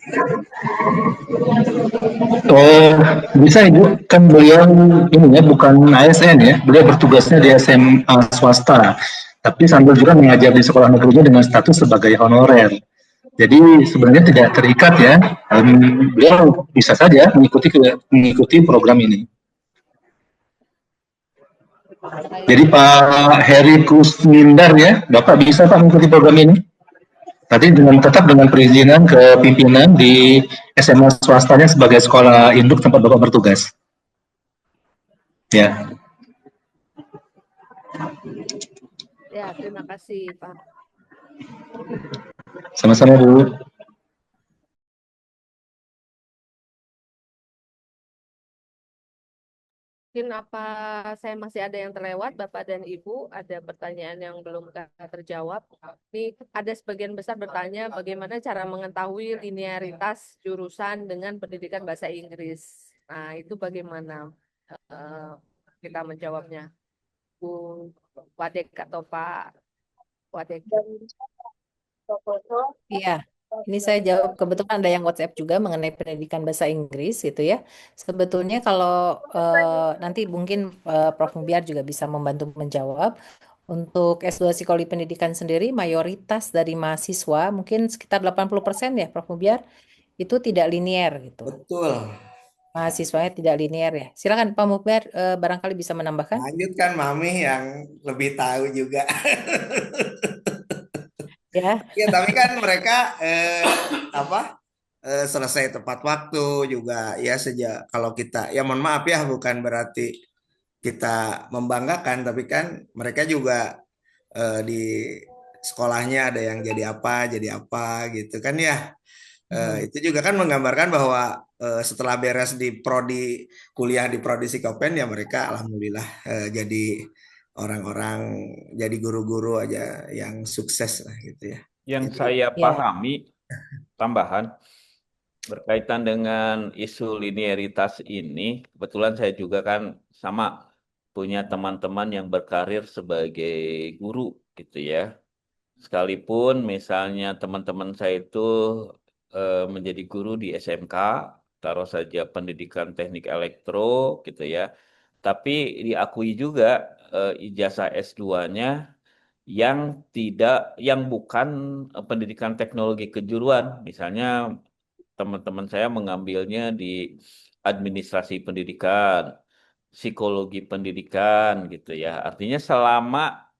Bisa Ibu, kan beliau ini ya bukan ASN ya, beliau bertugasnya di SMA swasta, tapi sambil juga mengajar di sekolah negerinya dengan status sebagai honorer. Jadi sebenarnya tidak terikat ya, beliau bisa saja mengikuti program ini. Jadi Pak Heri Kusnindar ya, Bapak bisa Pak mengikuti program ini? Tadi tetap dengan perizinan ke pimpinan di SMA swastanya sebagai sekolah induk tempat Bapak bertugas. Ya. Ya, terima kasih Pak. Sama-sama Bu. Mungkin apa saya masih ada yang terlewat, Bapak dan Ibu, ada pertanyaan yang belum terjawab. Ini ada sebagian besar bertanya bagaimana cara mengetahui linearitas jurusan dengan pendidikan bahasa Inggris. Nah, itu bagaimana kita menjawabnya? Bu Wadek atau Pak Wadek? Iya, ini saya jawab, kebetulan ada yang WhatsApp juga mengenai pendidikan bahasa Inggris gitu ya. Sebetulnya kalau nanti mungkin Prof. Mubiar juga bisa membantu menjawab. Untuk S2 Psikologi Pendidikan sendiri, mayoritas dari mahasiswa, mungkin sekitar 80% ya Prof. Mubiar, itu tidak linier gitu. Betul. Mahasiswanya tidak linier ya. Silakan Pak Mubiar, barangkali bisa menambahkan. Lanjutkan Mami yang lebih tahu juga. Ya. Ya, tapi kan mereka selesai tepat waktu juga ya sejak kalau kita ya mohon maaf ya bukan berarti kita membanggakan tapi kan mereka juga di sekolahnya ada yang jadi apa gitu kan ya. Itu juga kan menggambarkan bahwa setelah beres di prodi kuliah di prodi Psikopen ya mereka alhamdulillah jadi orang-orang jadi guru-guru aja yang sukses lah gitu ya. Yang Itu. saya Ya. pahami tambahan berkaitan dengan isu linearitas ini, kebetulan saya juga kan sama punya teman-teman yang berkarir sebagai guru gitu ya. Sekalipun misalnya teman-teman saya itu menjadi guru di SMK, taruh saja pendidikan teknik elektro gitu ya. Tapi diakui juga ijazah S2-nya yang bukan pendidikan teknologi kejuruan. Misalnya teman-teman saya mengambilnya di administrasi pendidikan, psikologi pendidikan gitu ya. Artinya selama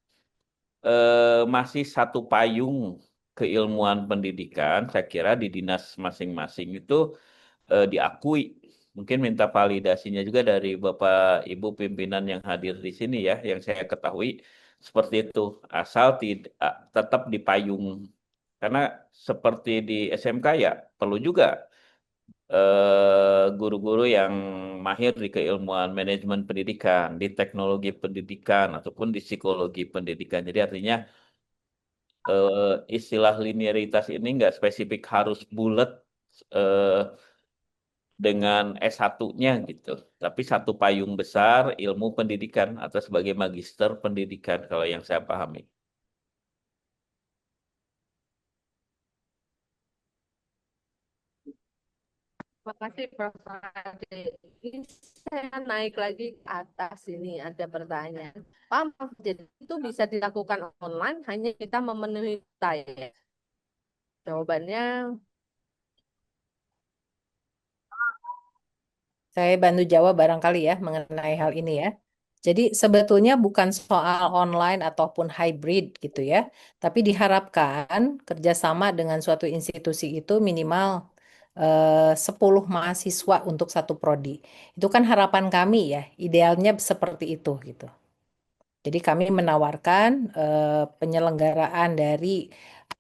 masih satu payung keilmuan pendidikan, saya kira di dinas masing-masing itu diakui. Mungkin minta validasinya juga dari Bapak Ibu pimpinan yang hadir di sini ya, yang saya ketahui seperti itu. Asal tidak tetap di payung. Karena seperti di SMK ya perlu juga guru-guru yang mahir di keilmuan manajemen pendidikan, di teknologi pendidikan ataupun di psikologi pendidikan. Jadi artinya istilah linearitas ini nggak spesifik harus bulat dengan S1-nya gitu. Tapi satu payung besar ilmu pendidikan atau sebagai magister pendidikan kalau yang saya pahami. Terima kasih Prof. Ade. Ini saya naik lagi ke atas ini ada pertanyaan. Pak, jadi itu bisa dilakukan online hanya kita memenuhi saya. Jawabannya Saya bantu jawab barangkali ya mengenai hal ini ya. Jadi sebetulnya bukan soal online ataupun hybrid gitu ya, tapi diharapkan kerjasama dengan suatu institusi itu minimal 10 mahasiswa untuk satu prodi. Itu kan harapan kami ya, idealnya seperti itu gitu. Jadi kami menawarkan penyelenggaraan dari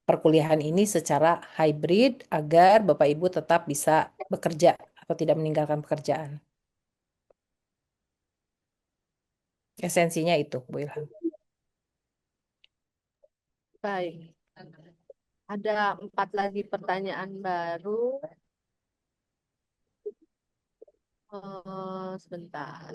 perkuliahan ini secara hybrid agar Bapak Ibu tetap bisa bekerja atau tidak meninggalkan pekerjaan. Esensinya itu, Bu Ilham. baik. Ada 4 lagi pertanyaan baru. Sebentar.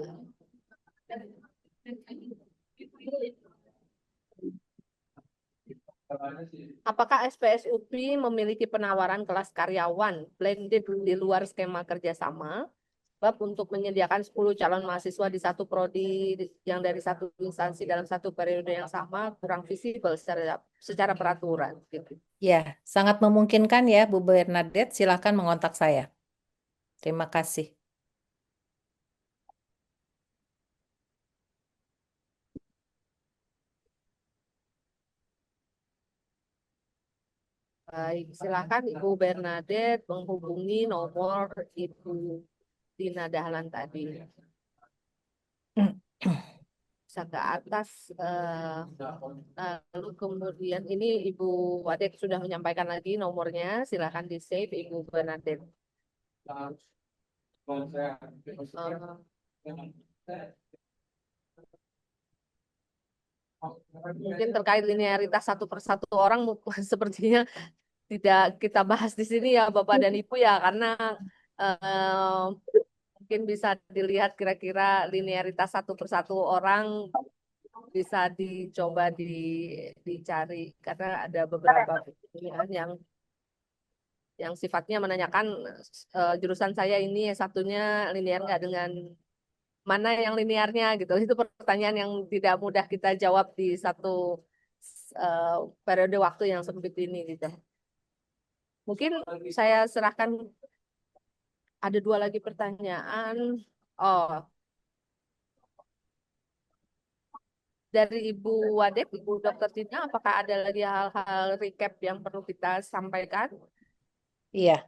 Apakah SPS UPI memiliki penawaran kelas karyawan blended di luar skema kerjasama? Sebab untuk menyediakan 10 calon mahasiswa di satu prodi yang dari satu instansi dalam satu periode yang sama kurang visible secara peraturan. Gitu. Ya, sangat memungkinkan ya Bu Bernadette, silakan mengontak saya. Terima kasih. Baik, silakan Ibu Bernadette menghubungi nomor Ibu Tina Dahlan tadi. Bisa ke atas. Lalu kemudian ini Ibu Wadek sudah menyampaikan lagi nomornya. Silakan di save Ibu Bernadette. Mungkin terkait linearitas satu persatu orang sepertinya tidak kita bahas di sini ya Bapak dan Ibu ya, karena mungkin bisa dilihat kira-kira linearitas satu persatu orang bisa dicoba dicari, karena ada beberapa pertanyaan yang sifatnya menanyakan jurusan saya ini satunya linear nggak dengan mana yang linearnya gitu. Itu pertanyaan yang tidak mudah kita jawab di satu periode waktu yang sempit ini gitu. Mungkin saya serahkan, ada 2 lagi pertanyaan. Oh, dari Ibu Wadek, Ibu Dr. Tina, apakah ada lagi hal-hal recap yang perlu kita sampaikan? Iya,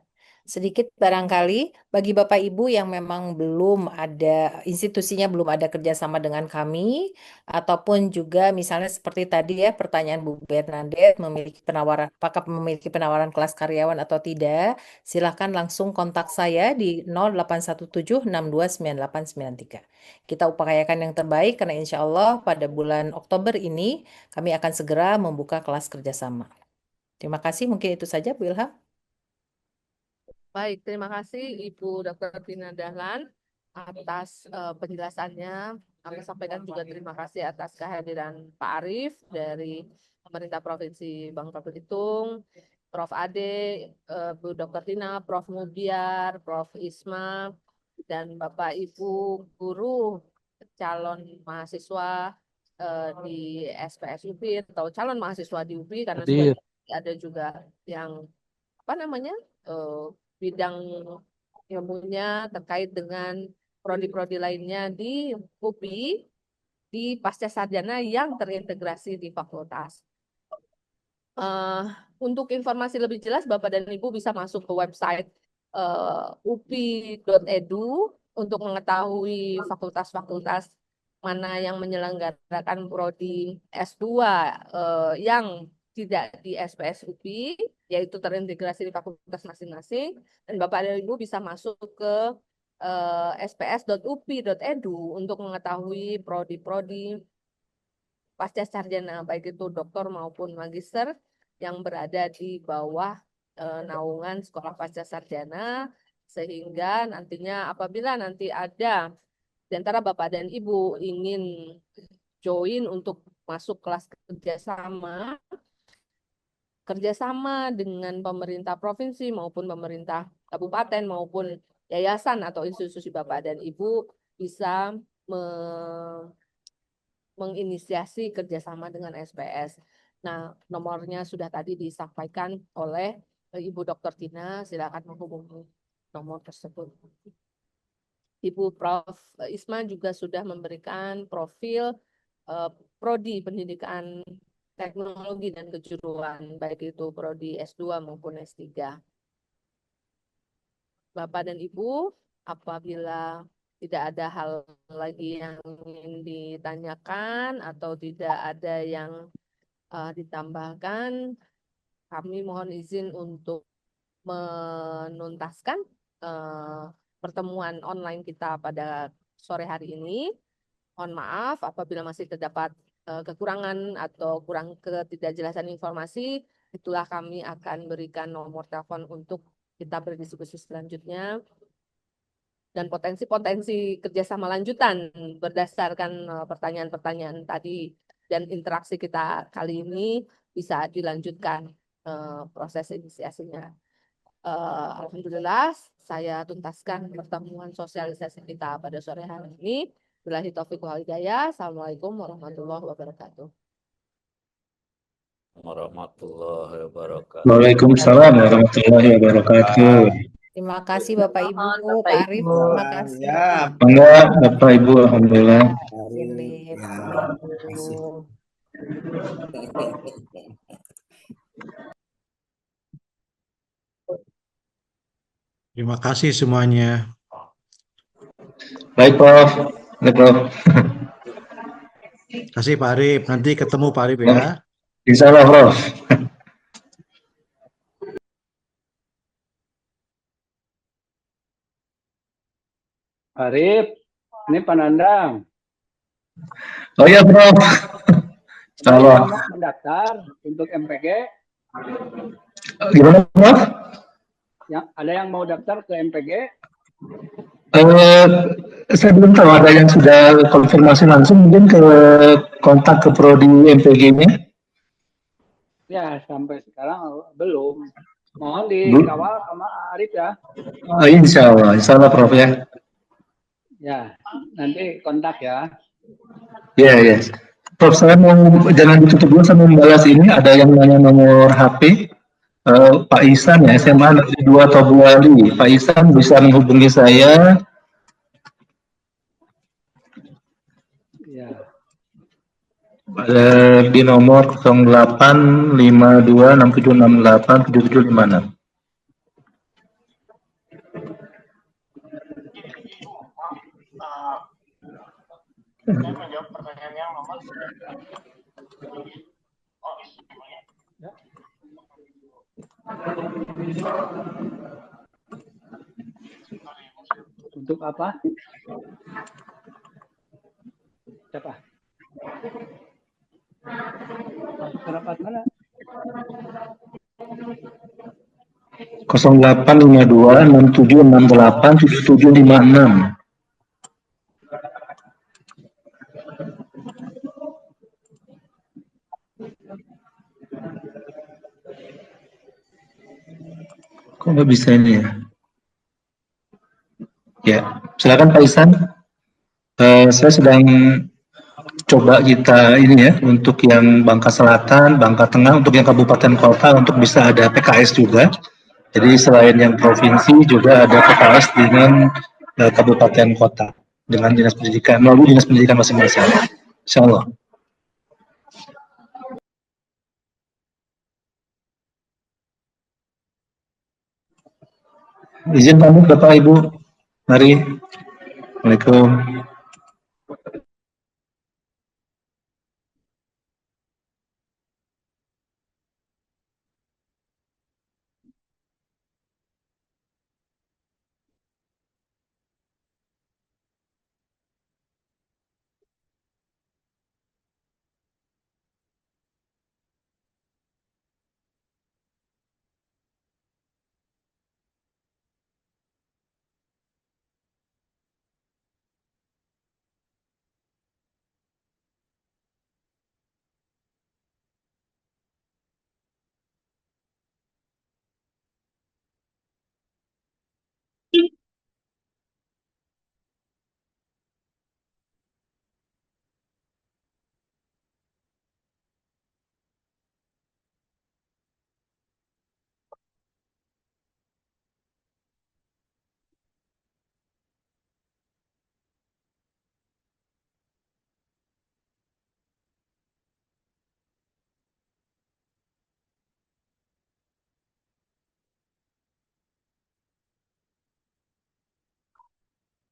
sedikit barangkali bagi Bapak Ibu yang memang belum ada, institusinya belum ada kerjasama dengan kami, ataupun juga misalnya seperti tadi ya pertanyaan Bu Bernadette, memiliki penawaran, apakah memiliki penawaran kelas karyawan atau tidak, silahkan langsung kontak saya di 0817629893. Kita upayakan yang terbaik karena insya Allah pada bulan Oktober ini kami akan segera membuka kelas kerjasama. Terima kasih, mungkin itu saja Bu Ilham. Baik, terima kasih Ibu Dr. Tina Dahlan atas penjelasannya. Kami sampaikan juga terima kasih atas kehadiran Pak Arief dari Pemerintah Provinsi Bangka Belitung, Prof. Ade, Bu Dr. Tina, Prof. Mubiar, Prof. Isma, dan Bapak Ibu guru calon mahasiswa di SPS UPI atau calon mahasiswa di UPI, karena Hadir. sebagian ada juga yang bidang ilmunya terkait dengan prodi-prodi lainnya di UPI, di pasca sarjana yang terintegrasi di fakultas. Untuk informasi lebih jelas, Bapak dan Ibu bisa masuk ke website upi.edu untuk mengetahui fakultas-fakultas mana yang menyelenggarakan prodi S2 yang tidak di SPS UPI, yaitu terintegrasi di fakultas masing-masing. Dan Bapak dan Ibu bisa masuk ke sps.upi.edu untuk mengetahui prodi-prodi pasca sarjana, baik itu doktor maupun magister, yang berada di bawah naungan sekolah pasca sarjana, sehingga nantinya apabila nanti ada di antara Bapak dan Ibu ingin join untuk masuk kelas kerjasama dengan pemerintah provinsi maupun pemerintah kabupaten maupun yayasan atau institusi Bapak dan Ibu bisa menginisiasi kerjasama dengan SPS. Nah, nomornya sudah tadi disampaikan oleh Ibu Dr. Tina, silakan menghubungi nomor tersebut. Ibu Prof. Isma juga sudah memberikan profil prodi pendidikan teknologi dan kejuruan, baik itu prodi S2 maupun S3. Bapak dan Ibu, apabila tidak ada hal lagi yang ingin ditanyakan atau tidak ada yang ditambahkan, kami mohon izin untuk menuntaskan pertemuan online kita pada sore hari ini. Mohon maaf apabila masih terdapat kekurangan atau kurang ketidakjelasan informasi, itulah kami akan berikan nomor telepon untuk kita berdiskusi selanjutnya. Dan potensi-potensi kerjasama lanjutan berdasarkan pertanyaan-pertanyaan tadi dan interaksi kita kali ini bisa dilanjutkan proses inisiasinya. Alhamdulillah, saya tuntaskan pertemuan sosialisasi kita pada sore hari ini. Billahi taufiq wal hidayah. Assalamualaikum warahmatullahi wabarakatuh. Warahmatullahi wabarakatuh. Waalaikumsalam warahmatullahi wabarakatuh. Terima kasih Bapak Ibu, Mohon Bapak Pak Arief, Ibu. terima kasih. Ya, Bangga Bapak Ibu, alhamdulillah. Silip, ya, Bapak terima Ibu. kasih. Terima kasih semuanya. Baik, Prof. Baik, Prof. Terima kasih Pak Arif. Nanti ketemu Pak Arif ya. Insya Allah, Prof. Arif, ini Pak Nandang. Oh iya, Prof. Insya Ada Allah. yang mau mendaftar untuk MPG? Gimana, Prof? Ada yang mau daftar ke MPG? Saya belum tahu, ada yang sudah konfirmasi langsung mungkin ke kontak ke prodi MPG-nya. Ya, sampai sekarang belum. Mohon dikawal sama Arif ya. Insya Allah Prof ya. Ya, nanti kontak ya. Ya, ya. Prof, saya mau jangan ditutup dulu, saya mau membalas ini. Ada yang nanya nomor HP Pak Isan ya, SMA Negeri 2 Tobuali. Pak Isan bisa menghubungi saya. Ya. Di nomor 085267687756. Saya menjawab pertanyaan yang nomor Untuk apa? Siapa? Rapat mana? 085267687756. Kok nggak bisa ini ya? Ya, silakan Pak Isan. Saya sedang coba kita ini ya, untuk yang Bangka Selatan, Bangka Tengah, untuk yang kabupaten kota, untuk bisa ada PKS juga. Jadi selain yang provinsi juga ada PKS dengan kabupaten kota, dengan dinas pendidikan, melalui dinas pendidikan masing-masing. Insya Allah. Izin pamit Bapak Ibu. Mari. Assalamualaikum.